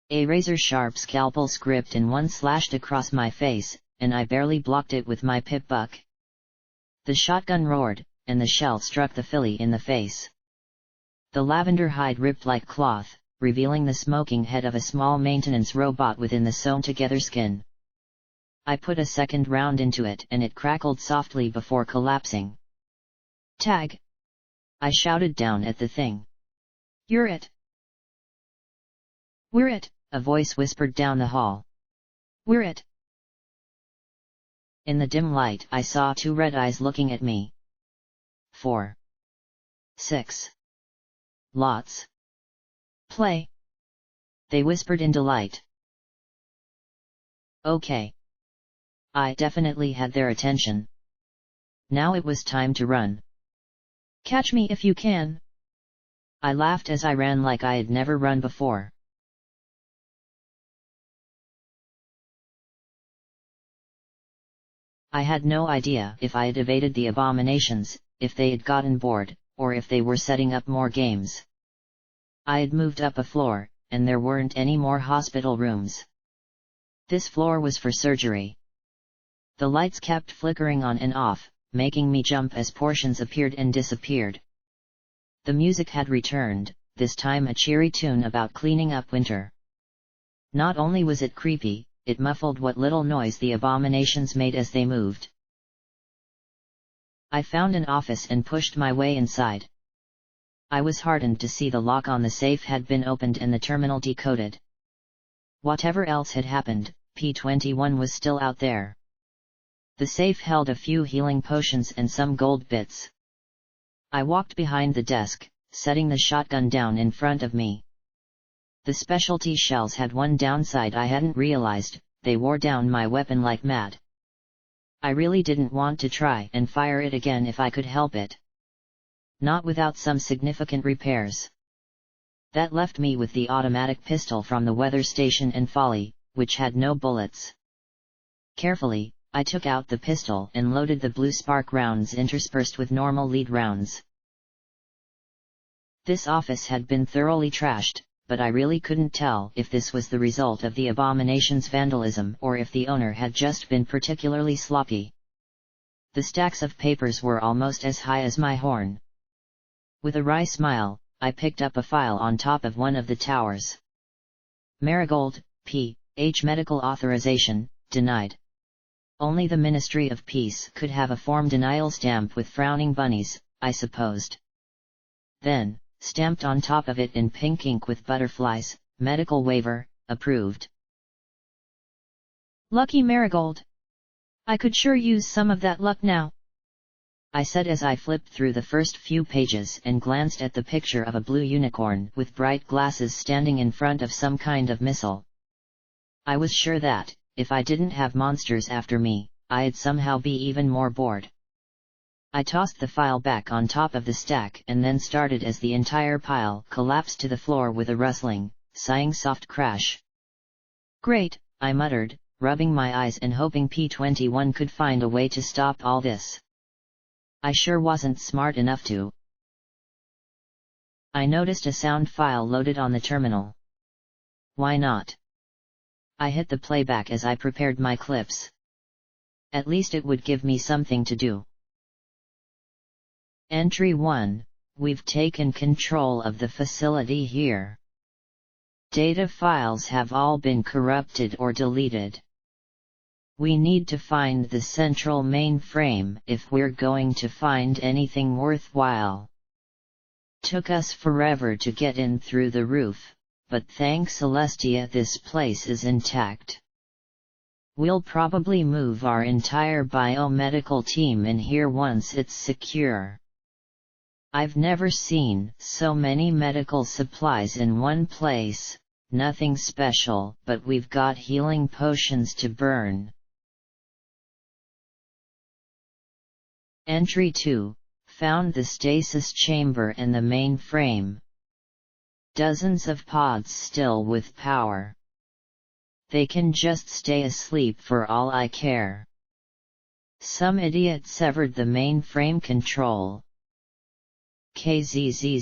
A razor-sharp scalpel gripped and one slashed across my face, and I barely blocked it with my pip buck. The shotgun roared, and the shell struck the filly in the face. The lavender hide ripped like cloth, revealing the smoking head of a small maintenance robot within the sewn-together skin. I put a second round into it and it crackled softly before collapsing. Tag! I shouted down at the thing. You're it! We're it! A voice whispered down the hall. We're it! In the dim light I saw two red eyes looking at me. 4. 6. Lots. Play. They whispered in delight. Okay. I definitely had their attention. Now it was time to run. Catch me if you can. I laughed as I ran like I had never run before. I had no idea if I had evaded the abominations, if they had gotten bored, or if they were setting up more games. I had moved up a floor, and there weren't any more hospital rooms. This floor was for surgery. The lights kept flickering on and off, making me jump as portions appeared and disappeared. The music had returned, this time a cheery tune about cleaning up winter. Not only was it creepy, it muffled what little noise the abominations made as they moved. I found an office and pushed my way inside. I was heartened to see the lock on the safe had been opened and the terminal decoded. Whatever else had happened, P-21 was still out there. The safe held a few healing potions and some gold bits. I walked behind the desk, setting the shotgun down in front of me. The specialty shells had one downside I hadn't realized: they wore down my weapon like mad. I really didn't want to try and fire it again if I could help it. Not without some significant repairs. That left me with the automatic pistol from the weather station and Folly, which had no bullets. Carefully, I took out the pistol and loaded the blue spark rounds interspersed with normal lead rounds. This office had been thoroughly trashed, but I really couldn't tell if this was the result of the abomination's vandalism or if the owner had just been particularly sloppy. The stacks of papers were almost as high as my horn. With a wry smile, I picked up a file on top of one of the towers. Marigold, P.H. Medical authorization, denied. Only the Ministry of Peace could have a form denial stamp with frowning bunnies, I supposed. Then, stamped on top of it in pink ink with butterflies, medical waiver, approved. Lucky Marigold. I could sure use some of that luck now, I said as I flipped through the first few pages and glanced at the picture of a blue unicorn with bright glasses standing in front of some kind of missile. I was sure that, if I didn't have monsters after me, I'd somehow be even more bored. I tossed the file back on top of the stack and then started as the entire pile collapsed to the floor with a rustling, sighing soft crash. Great, I muttered, rubbing my eyes and hoping P-21 could find a way to stop all this. I sure wasn't smart enough to. I noticed a sound file loaded on the terminal. Why not? I hit the playback as I prepared my clips. At least it would give me something to do. Entry 1, we've taken control of the facility here. Data files have all been corrupted or deleted. We need to find the central mainframe if we're going to find anything worthwhile. Took us forever to get in through the roof, but thanks Celestia this place is intact. We'll probably move our entire biomedical team in here once it's secure. I've never seen so many medical supplies in one place, nothing special, but we've got healing potions to burn. Entry 2, found the stasis chamber and the mainframe. Dozens of pods still with power. They can just stay asleep for all I care. Some idiot severed the mainframe control. KZZZZZZT.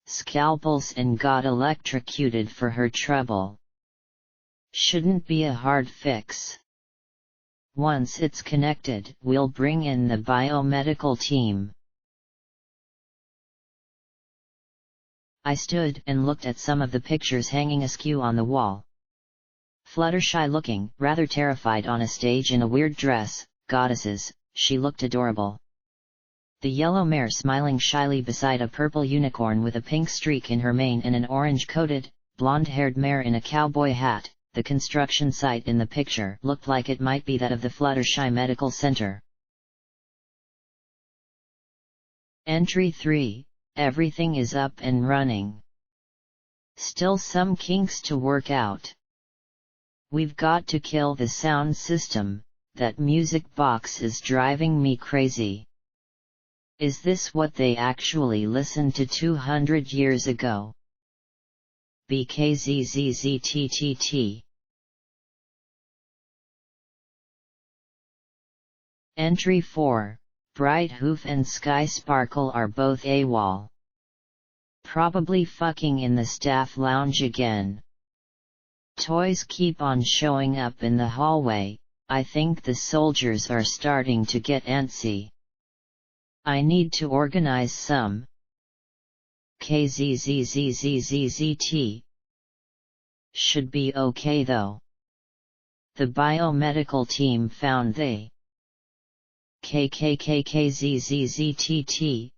Scalpels and got electrocuted for her trouble. Shouldn't be a hard fix. Once it's connected, we'll bring in the biomedical team. I stood and looked at some of the pictures hanging askew on the wall. Fluttershy looking, rather terrified on a stage in a weird dress, goddesses, she looked adorable. The yellow mare smiling shyly beside a purple unicorn with a pink streak in her mane and an orange-coated, blonde-haired mare in a cowboy hat. The construction site in the picture looked like it might be that of the Fluttershy Medical Center. Entry 3, everything is up and running. Still some kinks to work out. We've got to kill the sound system, that music box is driving me crazy. Is this what they actually listened to 200 years ago? BKZZZTTT. Entry 4, Bright Hoof and Sky Sparkle are both AWOL. Probably fucking in the staff lounge again. Toys keep on showing up in the hallway, I think the soldiers are starting to get antsy. I need to organize some. KZZZZZZT. Should be okay though. The biomedical team found they. KKKKZZZTT.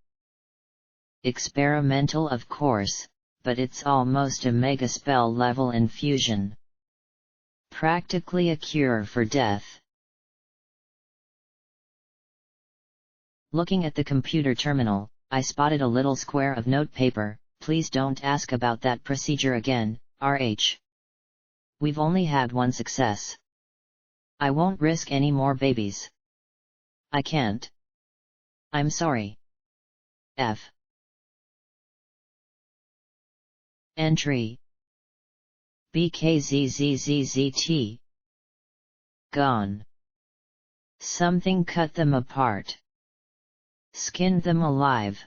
Experimental of course, but it's almost a megaspell level infusion. Practically a cure for death. Looking at the computer terminal, I spotted a little square of notepaper. Please don't ask about that procedure again, RH. We've only had one success. I won't risk any more babies. I can't. I'm sorry. F. Entry. BKZZZZT. Gone. Something cut them apart. Skinned them alive.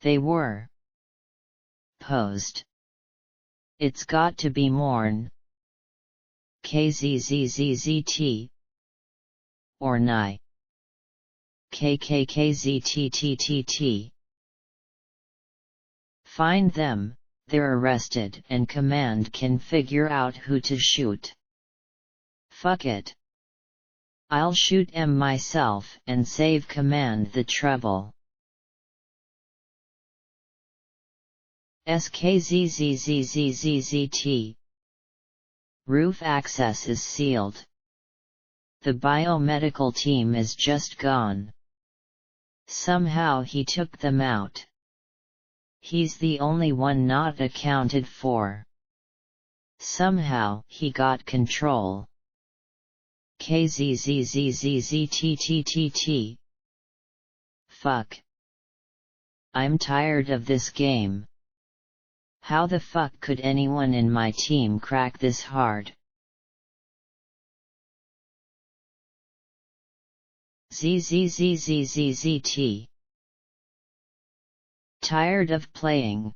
They were Posed. It's got to be morn. KZZZZT. Or ni. KKKZTTTT. Find them, they're arrested and command can figure out who to shoot. Fuck it. I'll shoot 'em myself and save command the trouble. SKZZZZZZT. Roof access is sealed. The biomedical team is just gone. Somehow he took them out. He's the only one not accounted for. Somehow he got control. KZZZZZTTTT. Fuck. I'm tired of this game. How the fuck could anyone in my team crack this hard? ZZZZZZT. Tired of playing.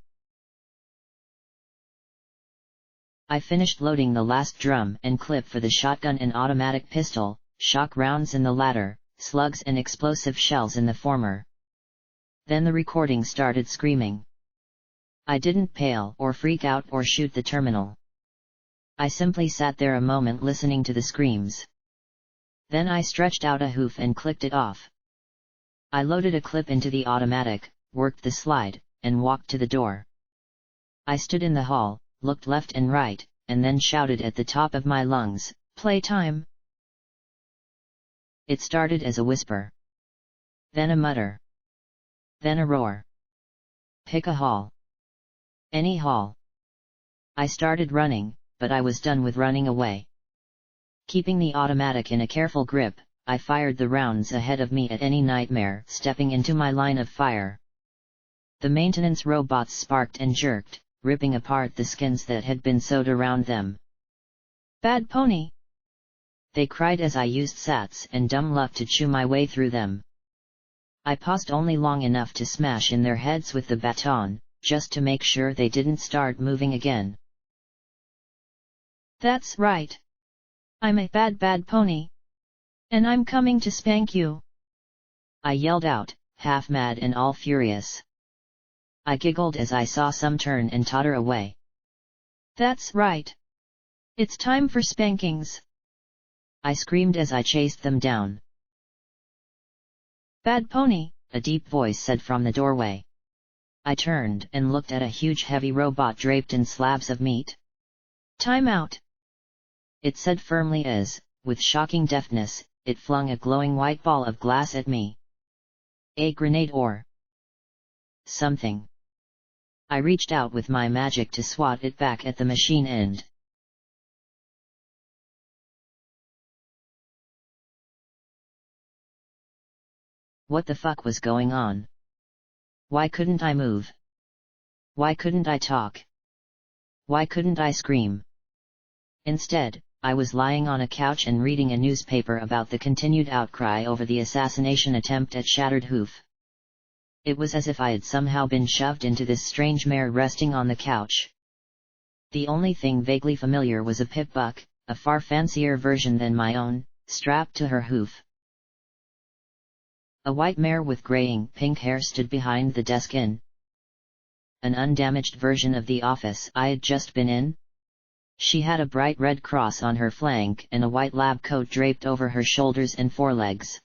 I finished loading the last drum and clip for the shotgun and automatic pistol, shock rounds in the latter, slugs and explosive shells in the former. Then the recording started screaming. I didn't pale or freak out or shoot the terminal. I simply sat there a moment listening to the screams. Then I stretched out a hoof and clicked it off. I loaded a clip into the automatic, worked the slide, and walked to the door. I stood in the hall, looked left and right, and then shouted at the top of my lungs, "Playtime!" It started as a whisper. Then a mutter. Then a roar. Pick a hall. Any hall. I started running, but I was done with running away. Keeping the automatic in a careful grip, I fired the rounds ahead of me at any nightmare stepping into my line of fire. The maintenance robots sparked and jerked, ripping apart the skins that had been sewed around them. "Bad pony!" they cried as I used sats and dumb luck to chew my way through them. I paused only long enough to smash in their heads with the baton, just to make sure they didn't start moving again. "That's right. I'm a bad pony. And I'm coming to spank you!" I yelled out, half mad and all furious. I giggled as I saw some turn and totter away. "That's right. It's time for spankings!" I screamed as I chased them down. "Bad pony," a deep voice said from the doorway. I turned and looked at a huge heavy robot draped in slabs of meat. "Time out," it said firmly as, with shocking deftness, it flung a glowing white ball of glass at me. A grenade or something. I reached out with my magic to swat it back at the machine end. What the fuck was going on? Why couldn't I move? Why couldn't I talk? Why couldn't I scream? Instead, I was lying on a couch and reading a newspaper about the continued outcry over the assassination attempt at Shattered Hoof. It was as if I had somehow been shoved into this strange mare resting on the couch. The only thing vaguely familiar was a pip buck, a far fancier version than my own, strapped to her hoof. A white mare with graying pink hair stood behind the desk in an undamaged version of the office I had just been in. She had a bright red cross on her flank and a white lab coat draped over her shoulders and forelegs.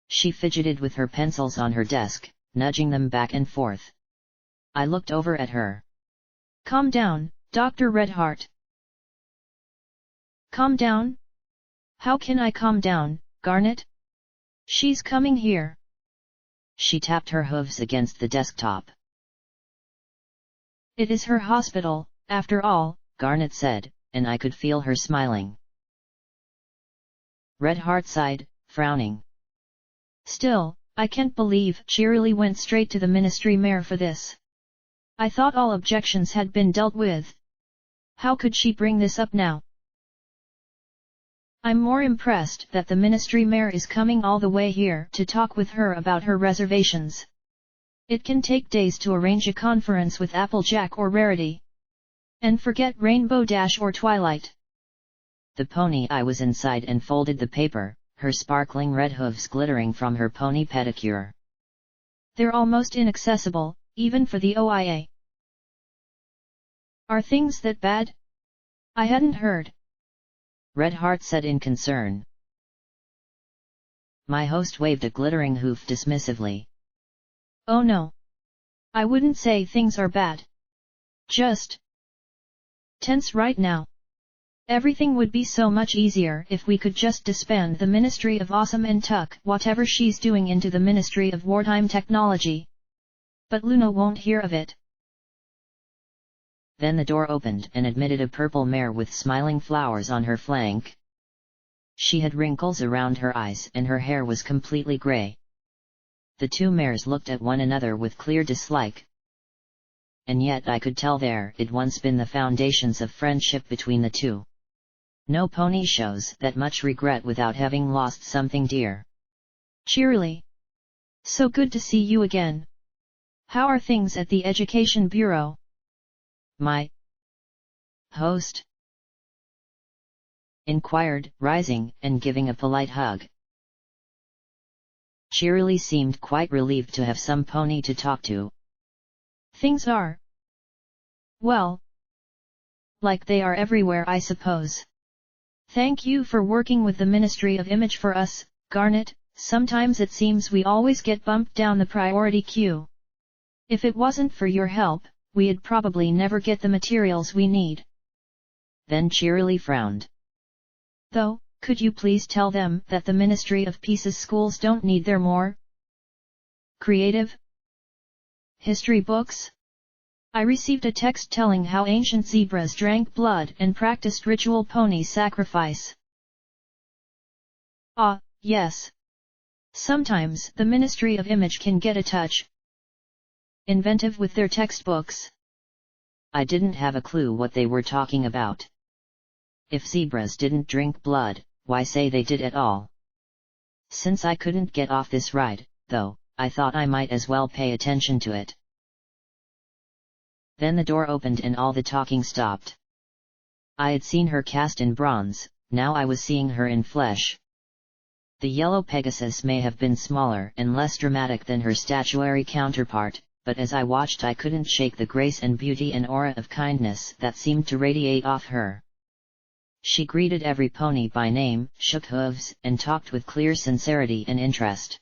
She fidgeted with her pencils on her desk, nudging them back and forth. I looked over at her. "Calm down, Dr. Redheart." "Calm down? How can I calm down, Garnet? She's coming here." She tapped her hooves against the desktop. "It is her hospital, after all," Garnet said, and I could feel her smiling. Redheart sighed, frowning. "Still, I can't believe she really went straight to the ministry mayor for this. I thought all objections had been dealt with. How could she bring this up now?" "I'm more impressed that the ministry mayor is coming all the way here to talk with her about her reservations. It can take days to arrange a conference with Applejack or Rarity. And forget Rainbow Dash or Twilight. The pony I was inside and folded the paper, her sparkling red hooves glittering from her pony pedicure. They're almost inaccessible, even for the OIA. Are things that bad? I hadn't heard. Red Heart said in concern. My host waved a glittering hoof dismissively. Oh no. I wouldn't say things are bad. Just tense right now. Everything would be so much easier if we could just disband the Ministry of Awesome and tuck whatever she's doing into the Ministry of Wartime Technology. But Luna won't hear of it. Then the door opened and admitted a purple mare with smiling flowers on her flank. She had wrinkles around her eyes and her hair was completely grey. The two mares looked at one another with clear dislike. And yet I could tell it'd once been the foundations of friendship between the two. No pony shows that much regret without having lost something dear. Cheerily. So good to see you again. How are things at the Education Bureau? My host inquired, rising and giving a polite hug. Cheerily seemed quite relieved to have some pony to talk to. Things are, well, like they are everywhere, I suppose. Thank you for working with the Ministry of Image for us, Garnet. Sometimes it seems we always get bumped down the priority queue. If it wasn't for your help, we'd probably never get the materials we need. Then Cheerily frowned. Though, could you please tell them that the Ministry of Peace's schools don't need their more creative history books? I received a text telling how ancient zebras drank blood and practiced ritual pony sacrifice. Ah, yes. Sometimes the Ministry of Image can get a touch inventive with their textbooks. I didn't have a clue what they were talking about. If zebras didn't drink blood, why say they did at all? Since I couldn't get off this ride, though, I thought I might as well pay attention to it. Then the door opened and all the talking stopped. I had seen her cast in bronze, now I was seeing her in flesh. The yellow Pegasus may have been smaller and less dramatic than her statuary counterpart, but as I watched I couldn't shake the grace and beauty and aura of kindness that seemed to radiate off her. She greeted every pony by name, shook hooves, and talked with clear sincerity and interest.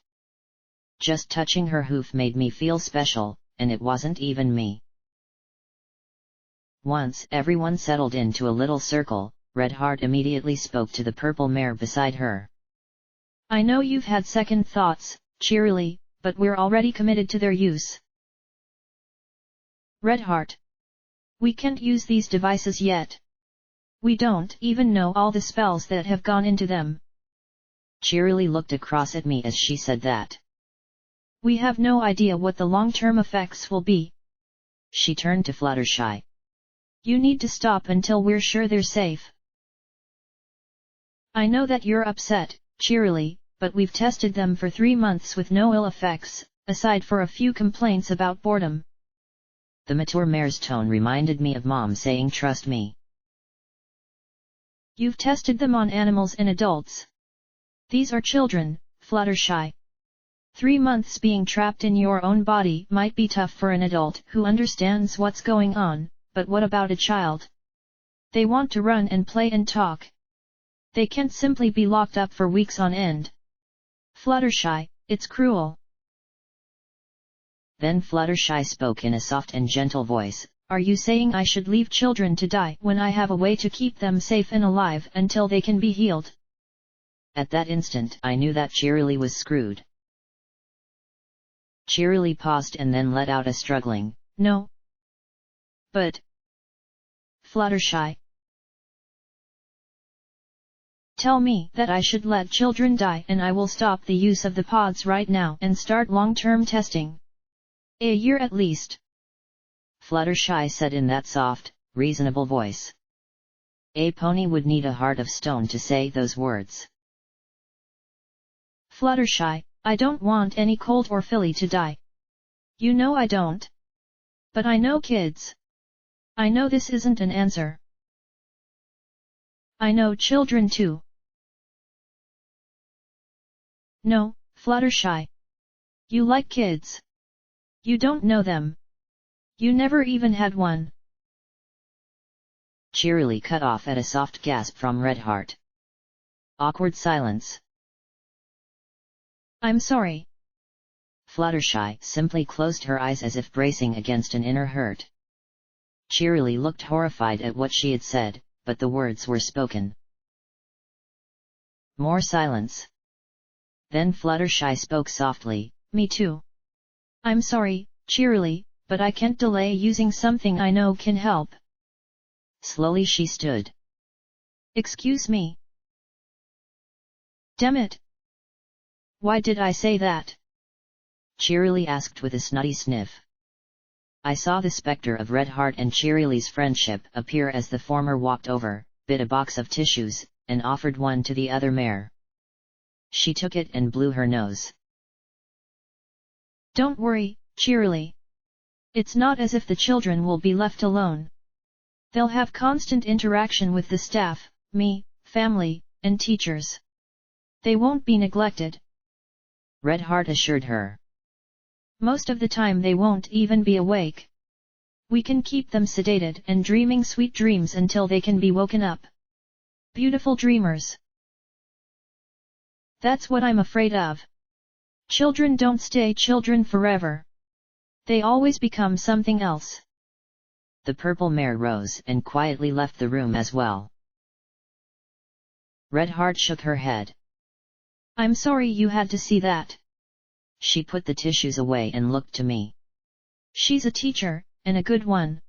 Just touching her hoof made me feel special, and it wasn't even me. Once everyone settled into a little circle, Red Heart immediately spoke to the purple mare beside her. I know you've had second thoughts, Cheerily, but we're already committed to their use. Red Heart. We can't use these devices yet. We don't even know all the spells that have gone into them. Cheerily looked across at me as she said that. We have no idea what the long-term effects will be. She turned to Fluttershy. You need to stop until we're sure they're safe. I know that you're upset, Cheerily, but we've tested them for 3 months with no ill effects, aside for a few complaints about boredom. The mature mare's tone reminded me of Mom saying trust me. You've tested them on animals and adults. These are children, Fluttershy. 3 months being trapped in your own body might be tough for an adult who understands what's going on, but what about a child? They want to run and play and talk. They can't simply be locked up for weeks on end. Fluttershy, it's cruel. Then Fluttershy spoke in a soft and gentle voice. Are you saying I should leave children to die when I have a way to keep them safe and alive until they can be healed? At that instant I knew that Cheerily was screwed. Cheerily paused and then let out a struggling, no. But Fluttershy. Tell me that I should let children die and I will stop the use of the pods right now and start long-term testing. A year at least. Fluttershy said in that soft, reasonable voice. A pony would need a heart of stone to say those words. Fluttershy, I don't want any colt or filly to die. You know I don't. But I know kids. I know this isn't an answer. I know children too. No, Fluttershy. You like kids. You don't know them. You never even had one. Cheerily cut off at a soft gasp from Redheart. Awkward silence. I'm sorry. Fluttershy simply closed her eyes as if bracing against an inner hurt. Cheerily looked horrified at what she had said, but the words were spoken. More silence. Then Fluttershy spoke softly, Me too. I'm sorry, Cheerily, but I can't delay using something I know can help. Slowly she stood. Excuse me. Damn it. Why did I say that? Cheerily asked with a snotty sniff. I saw the specter of Redheart and Cheerily's friendship appear as the former walked over, bit a box of tissues, and offered one to the other mare. She took it and blew her nose. Don't worry, Cheerily. It's not as if the children will be left alone. They'll have constant interaction with the staff, me, family, and teachers. They won't be neglected. Redheart assured her. Most of the time they won't even be awake. We can keep them sedated and dreaming sweet dreams until they can be woken up. Beautiful dreamers. That's what I'm afraid of. Children don't stay children forever. They always become something else. The purple mare rose and quietly left the room as well. Redheart shook her head. I'm sorry you had to see that. She put the tissues away and looked to me. She's a teacher, and a good one.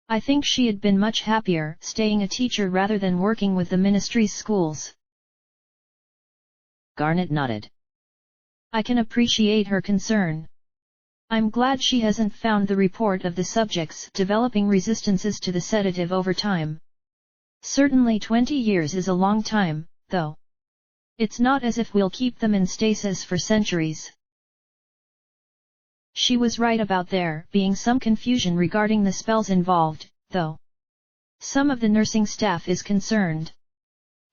I think she'd been much happier staying a teacher rather than working with the ministry's schools. Garnet nodded. I can appreciate her concern. I'm glad she hasn't found the report of the subjects developing resistances to the sedative over time. Certainly 20 years is a long time, though. It's not as if we'll keep them in stasis for centuries. She was right about there being some confusion regarding the spells involved, though. Some of the nursing staff is concerned.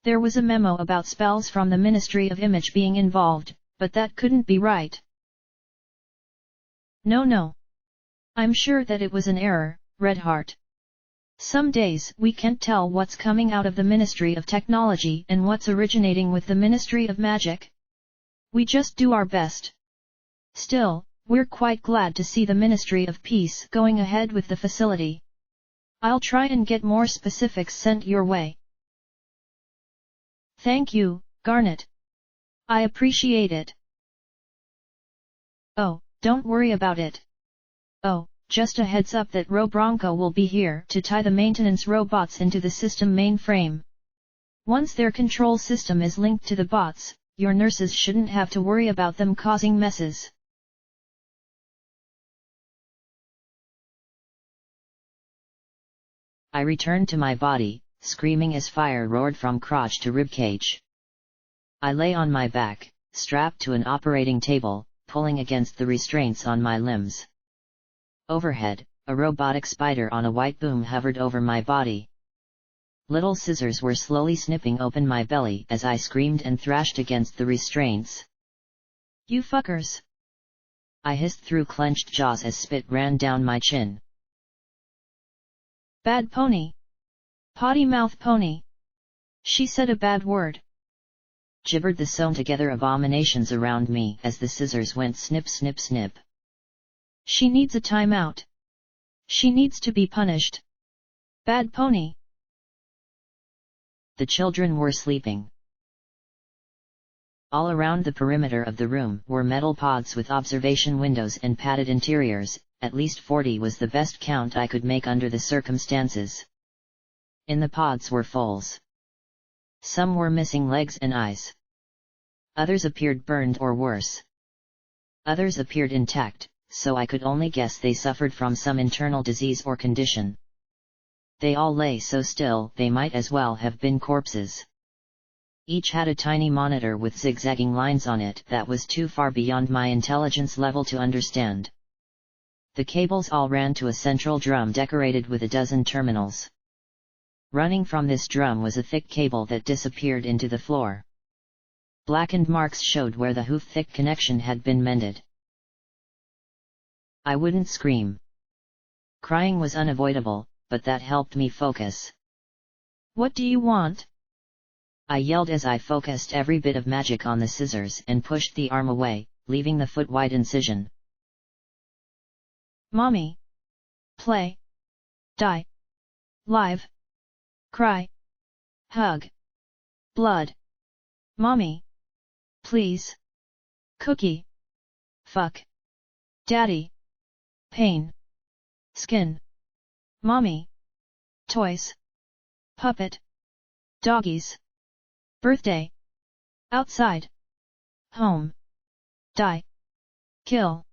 There was a memo about spells from the Ministry of Image being involved, but that couldn't be right. No. I'm sure that it was an error, Redheart. Some days we can't tell what's coming out of the Ministry of Technology and what's originating with the Ministry of Magic. We just do our best. Still, we're quite glad to see the Ministry of Peace going ahead with the facility. I'll try and get more specifics sent your way. Thank you, Garnet. I appreciate it. Oh, don't worry about it. Oh, just a heads up that Robronco will be here to tie the maintenance robots into the system mainframe. Once their control system is linked to the bots, your nurses shouldn't have to worry about them causing messes. I returned to my body, screaming as fire roared from crotch to ribcage. I lay on my back, strapped to an operating table, pulling against the restraints on my limbs. Overhead, a robotic spider on a white boom hovered over my body. Little scissors were slowly snipping open my belly as I screamed and thrashed against the restraints. You fuckers! I hissed through clenched jaws as spit ran down my chin. Bad pony! Potty mouth pony! She said a bad word. Gibbered the sewn-together abominations around me as the scissors went snip snip snip. She needs a timeout. She needs to be punished. Bad pony! The children were sleeping. All around the perimeter of the room were metal pods with observation windows and padded interiors. At least 40 was the best count I could make under the circumstances. In the pods were foals. Some were missing legs and eyes. Others appeared burned or worse. Others appeared intact, so I could only guess they suffered from some internal disease or condition. They all lay so still they might as well have been corpses. Each had a tiny monitor with zigzagging lines on it that was too far beyond my intelligence level to understand. The cables all ran to a central drum decorated with a dozen terminals. Running from this drum was a thick cable that disappeared into the floor. Blackened marks showed where the hoof-thick connection had been mended. I wouldn't scream. Crying was unavoidable, but that helped me focus. What do you want? I yelled as I focused every bit of magic on the scissors and pushed the arm away, leaving the foot-wide incision. Mommy. Play. Die. Live. Cry. Hug. Blood. Mommy. Please. Cookie. Fuck. Daddy. Pain. Skin. Mommy. Toys. Puppet. Doggies. Birthday. Outside. Home. Die. Kill.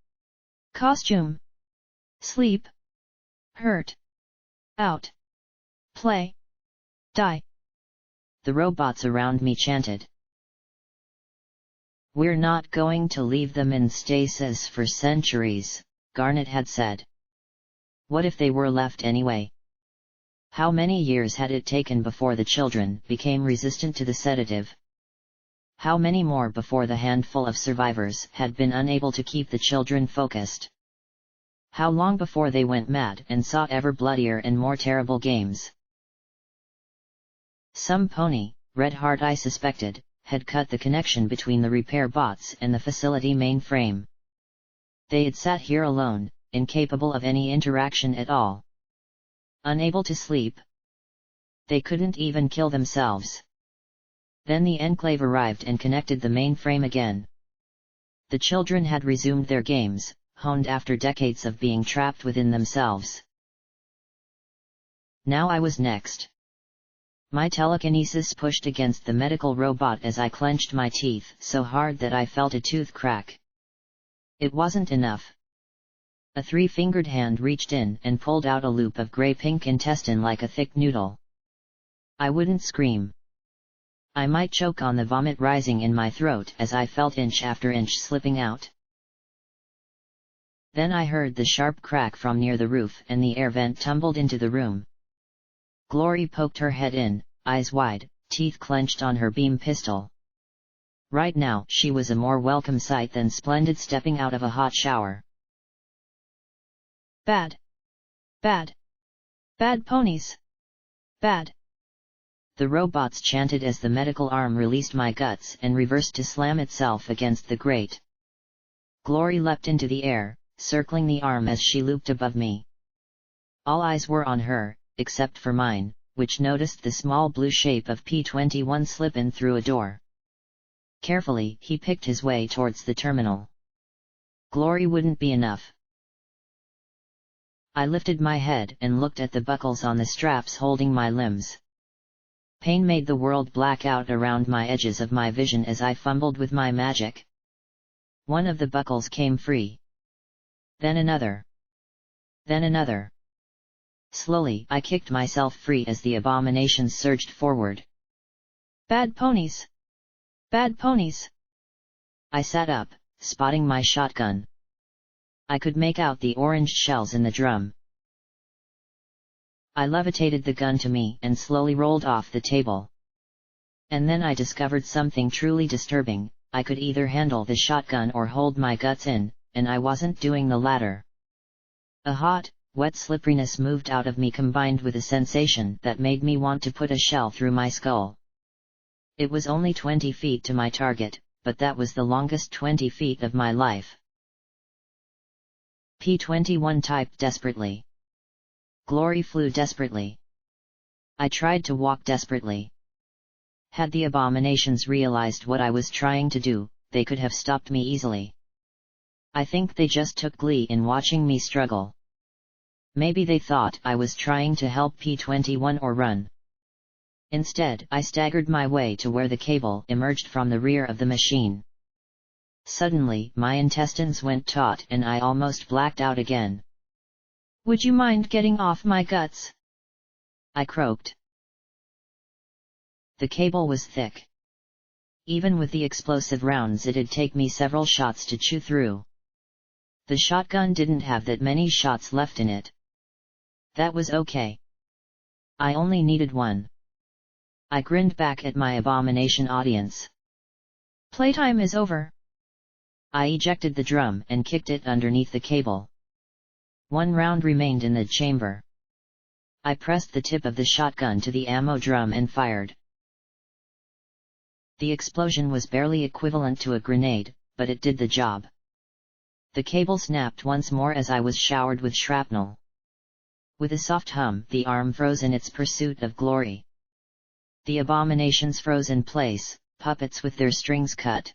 Costume. Sleep. Hurt. Out. Play. Die. The robots around me chanted. "We're not going to leave them in stasis for centuries," Garnet had said. What if they were left anyway? How many years had it taken before the children became resistant to the sedative? How many more before the handful of survivors had been unable to keep the children focused? How long before they went mad and sought ever bloodier and more terrible games? Some pony, Red Heart I suspected, had cut the connection between the repair bots and the facility mainframe. They had sat here alone, incapable of any interaction at all. Unable to sleep. They couldn't even kill themselves. Then the Enclave arrived and connected the mainframe again. The children had resumed their games, honed after decades of being trapped within themselves. Now I was next. My telekinesis pushed against the medical robot as I clenched my teeth so hard that I felt a tooth crack. It wasn't enough. A three-fingered hand reached in and pulled out a loop of gray-pink intestine like a thick noodle. I wouldn't scream. I might choke on the vomit rising in my throat as I felt inch after inch slipping out. Then I heard the sharp crack from near the roof and the air vent tumbled into the room. Glory poked her head in, eyes wide, teeth clenched on her beam pistol. Right now she was a more welcome sight than Splendid stepping out of a hot shower. Bad. Bad. Bad ponies. Bad. The robots chanted as the medical arm released my guts and reversed to slam itself against the grate. Glory leapt into the air, circling the arm as she looped above me. All eyes were on her, except for mine, which noticed the small blue shape of P-21 slip in through a door. Carefully he picked his way towards the terminal. Glory wouldn't be enough. I lifted my head and looked at the buckles on the straps holding my limbs. Pain made the world black out around my edges of my vision as I fumbled with my magic. One of the buckles came free. Then another. Then another. Slowly I kicked myself free as the abominations surged forward. Bad ponies. Bad ponies. I sat up, spotting my shotgun. I could make out the orange shells in the drum. I levitated the gun to me and slowly rolled off the table. And then I discovered something truly disturbing. I could either handle the shotgun or hold my guts in, and I wasn't doing the latter. A hot, wet slipperiness moved out of me combined with a sensation that made me want to put a shell through my skull. It was only 20 feet to my target, but that was the longest 20 feet of my life. P-21 typed desperately. Glory flew desperately. I tried to walk desperately. Had the abominations realized what I was trying to do, they could have stopped me easily. I think they just took glee in watching me struggle. Maybe they thought I was trying to help P-21 or run. Instead, I staggered my way to where the cable emerged from the rear of the machine. Suddenly, my intestines went taut and I almost blacked out again. Would you mind getting off my guts? I croaked. The cable was thick. Even with the explosive rounds it'd take me several shots to chew through. The shotgun didn't have that many shots left in it. That was okay. I only needed one. I grinned back at my abomination audience. Playtime is over. I ejected the drum and kicked it underneath the cable. One round remained in the chamber. I pressed the tip of the shotgun to the ammo drum and fired. The explosion was barely equivalent to a grenade, but it did the job. The cable snapped once more as I was showered with shrapnel. With a soft hum, the arm froze in its pursuit of glory. The abominations froze in place, puppets with their strings cut.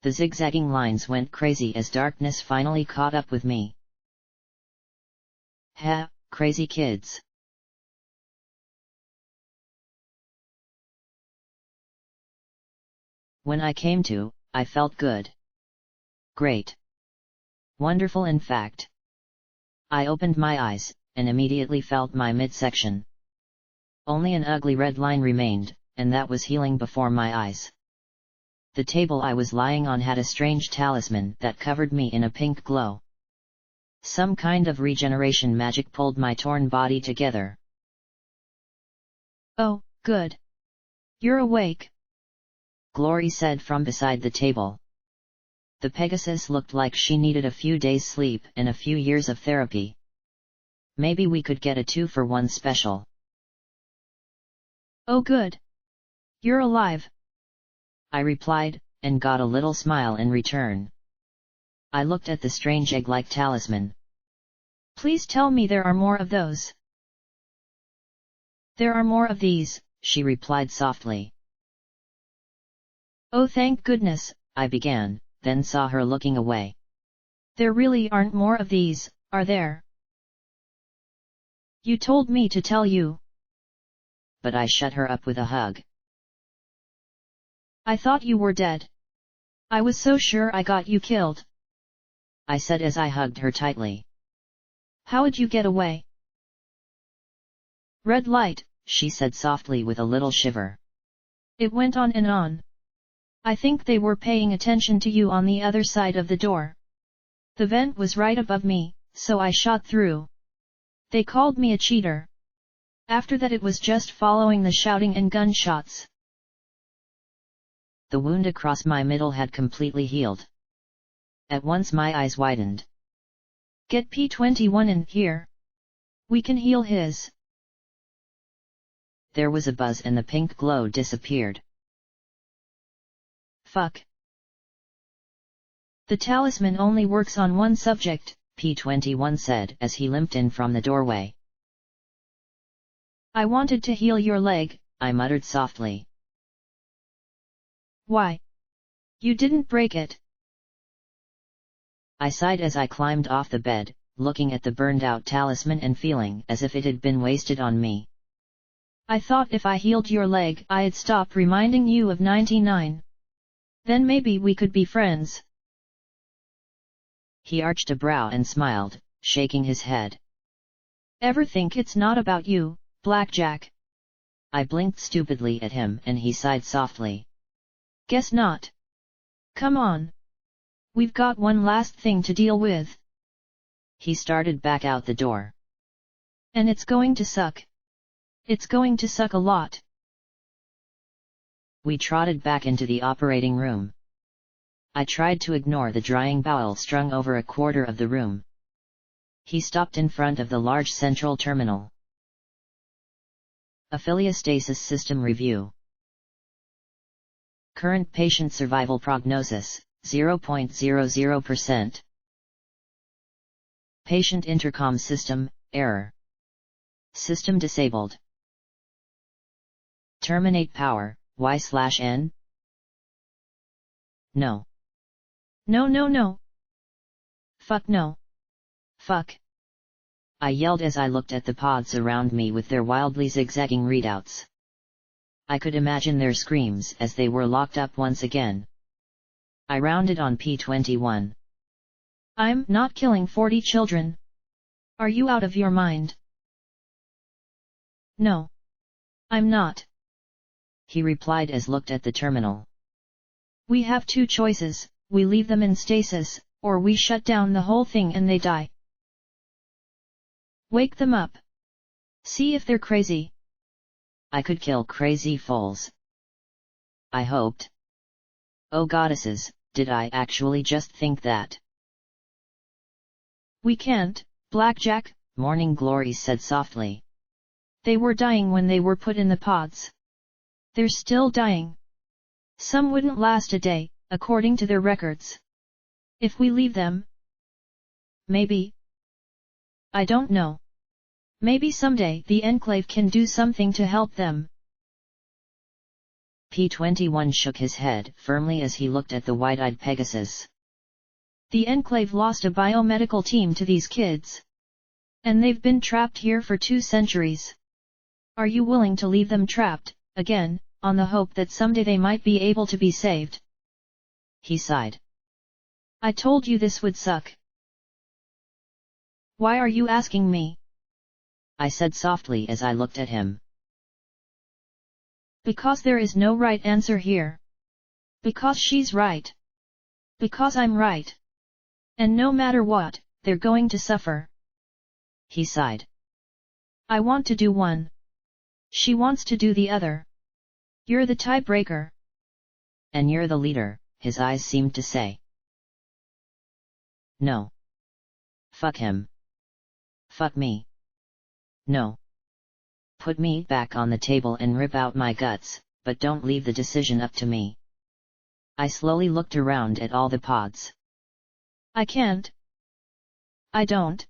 The zigzagging lines went crazy as darkness finally caught up with me. Ha, crazy kids. When I came to, I felt good. Great. Wonderful in fact. I opened my eyes, and immediately felt my midsection. Only an ugly red line remained, and that was healing before my eyes. The table I was lying on had a strange talisman that covered me in a pink glow. Some kind of regeneration magic pulled my torn body together. Oh, good. You're awake. Glory said from beside the table. The Pegasus looked like she needed a few days' sleep and a few years of therapy. Maybe we could get a 2-for-1 special. Oh good. You're alive. I replied, and got a little smile in return. I looked at the strange egg-like talisman. Please tell me there are more of those. There are more of these, she replied softly. Oh thank goodness, I began, then saw her looking away. There really aren't more of these, are there? You told me to tell you. But I shut her up with a hug. I thought you were dead. I was so sure I got you killed. I said as I hugged her tightly. How'd you get away? Red light, she said softly with a little shiver. It went on and on. I think they were paying attention to you on the other side of the door. The vent was right above me, so I shot through. They called me a cheater. After that it was just following the shouting and gunshots. The wound across my middle had completely healed. At once my eyes widened. Get P21 in here. We can heal his. There was a buzz and the pink glow disappeared. Fuck. The talisman only works on one subject, P21 said as he limped in from the doorway. I wanted to heal your leg, I muttered softly. Why? You didn't break it. I sighed as I climbed off the bed, looking at the burned-out talisman and feeling as if it had been wasted on me. I thought if I healed your leg I'd stop reminding you of 99. Then maybe we could be friends. He arched a brow and smiled, shaking his head. Ever think it's not about you, Blackjack? I blinked stupidly at him and he sighed softly. Guess not. Come on. We've got one last thing to deal with. He started back out the door. And it's going to suck. It's going to suck a lot. We trotted back into the operating room. I tried to ignore the drying bowel strung over a quarter of the room. He stopped in front of the large central terminal. Affiliastasis System Review. Current patient survival prognosis, 0.00%. Patient intercom system, error. System disabled. Terminate power, Y/N? No. No no no. Fuck no. Fuck. I yelled as I looked at the pods around me with their wildly zigzagging readouts. I could imagine their screams as they were locked up once again. I rounded on P21. I'm not killing 40 children. Are you out of your mind? No. I'm not. He replied as looked at the terminal. We have two choices, we leave them in stasis, or we shut down the whole thing and they die. Wake them up. See if they're crazy. I could kill crazy fools. I hoped. Oh goddesses, did I actually just think that? We can't, Blackjack, Morning Glory said softly. They were dying when they were put in the pods. They're still dying. Some wouldn't last a day, according to their records. If we leave them? Maybe. I don't know. Maybe someday the Enclave can do something to help them. P-21 shook his head firmly as he looked at the wide-eyed Pegasus. The Enclave lost a biomedical team to these kids. And they've been trapped here for 2 centuries. Are you willing to leave them trapped, again, on the hope that someday they might be able to be saved? He sighed. I told you this would suck. Why are you asking me? I said softly as I looked at him. Because there is no right answer here. Because she's right. Because I'm right. And no matter what, they're going to suffer. He sighed. I want to do one. She wants to do the other. You're the tiebreaker. And you're the leader, his eyes seemed to say. No. Fuck him. Fuck me. No. Put me back on the table and rip out my guts, but don't leave the decision up to me. I slowly looked around at all the pods. I can't. I don't.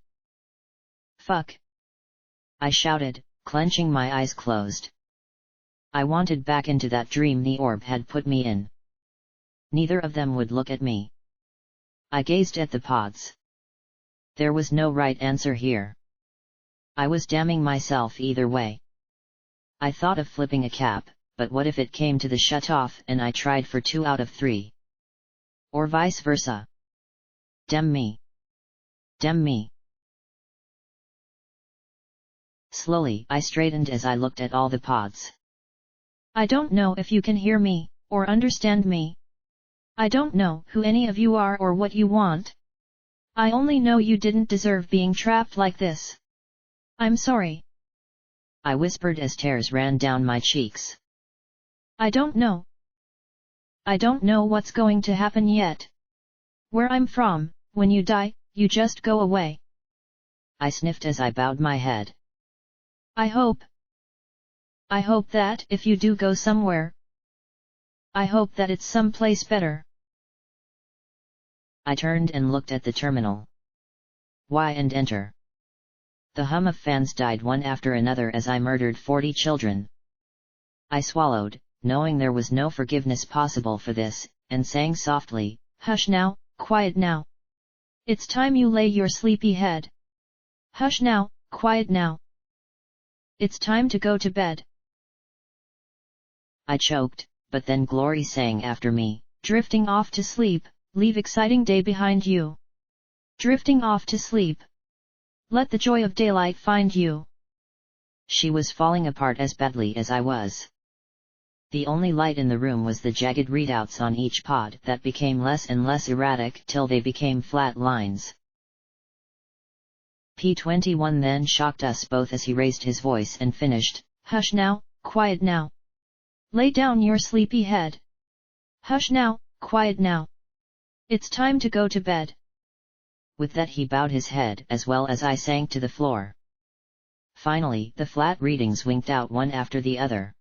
Fuck. I shouted, clenching my eyes closed. I wanted back into that dream the orb had put me in. Neither of them would look at me. I gazed at the pods. There was no right answer here. I was damning myself either way. I thought of flipping a cap, but what if it came to the shut-off and I tried for 2 out of 3? Or vice versa? Damn me. Damn me. Slowly I straightened as I looked at all the pods. I don't know if you can hear me, or understand me. I don't know who any of you are or what you want. I only know you didn't deserve being trapped like this. I'm sorry. I whispered as tears ran down my cheeks. I don't know. I don't know what's going to happen yet. Where I'm from, when you die, you just go away. I sniffed as I bowed my head. I hope that if you do go somewhere, I hope that it's someplace better. I turned and looked at the terminal. Y and enter. The hum of fans died one after another as I murdered 40 children. I swallowed, knowing there was no forgiveness possible for this, and sang softly, Hush now, quiet now. It's time you lay your sleepy head. Hush now, quiet now. It's time to go to bed. I choked, but then Glory sang after me, Drifting off to sleep, leave exciting day behind you. Drifting off to sleep. Let the joy of daylight find you. She was falling apart as badly as I was. The only light in the room was the jagged readouts on each pod that became less and less erratic till they became flat lines. P-21 then shocked us both as he raised his voice and finished, Hush now, quiet now. Lay down your sleepy head. Hush now, quiet now. It's time to go to bed. With that he bowed his head as well as I sank to the floor. Finally the flat readings winked out one after the other.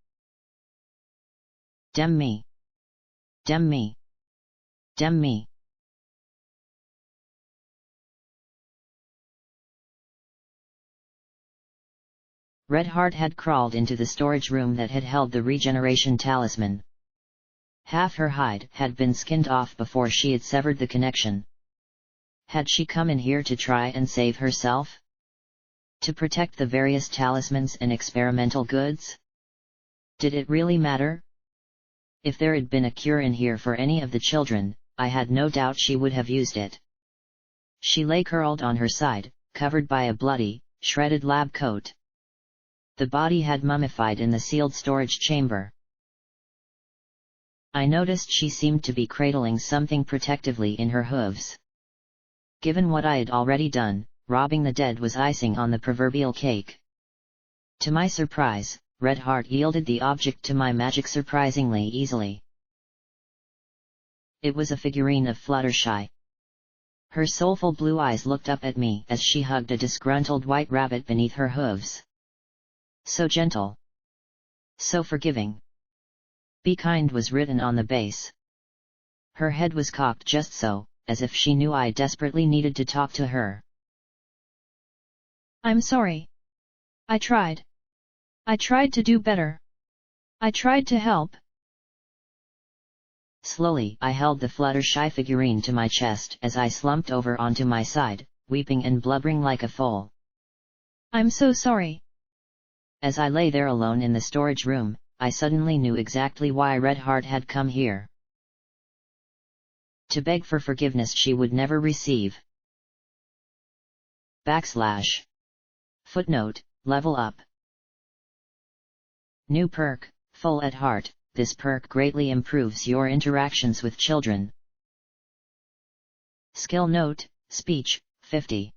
Damn me. Damn me. Damn me. Redheart had crawled into the storage room that had held the regeneration talisman. Half her hide had been skinned off before she had severed the connection. Had she come in here to try and save herself? To protect the various talismans and experimental goods? Did it really matter? If there had been a cure in here for any of the children, I had no doubt she would have used it. She lay curled on her side, covered by a bloody, shredded lab coat. The body had mummified in the sealed storage chamber. I noticed she seemed to be cradling something protectively in her hooves. Given what I had already done, robbing the dead was icing on the proverbial cake. To my surprise, Red Heart yielded the object to my magic surprisingly easily. It was a figurine of Fluttershy. Her soulful blue eyes looked up at me as she hugged a disgruntled white rabbit beneath her hooves. So gentle. So forgiving. Be kind was written on the base. Her head was cocked just so, as if she knew I desperately needed to talk to her. I'm sorry. I tried. I tried to do better. I tried to help. Slowly I held the Fluttershy figurine to my chest as I slumped over onto my side, weeping and blubbering like a foal. I'm so sorry. As I lay there alone in the storage room, I suddenly knew exactly why Red Heart had come here. To beg for forgiveness she would never receive. Footnote, level up. New perk, Full at Heart. This perk greatly improves your interactions with children. Skill note, speech, 50.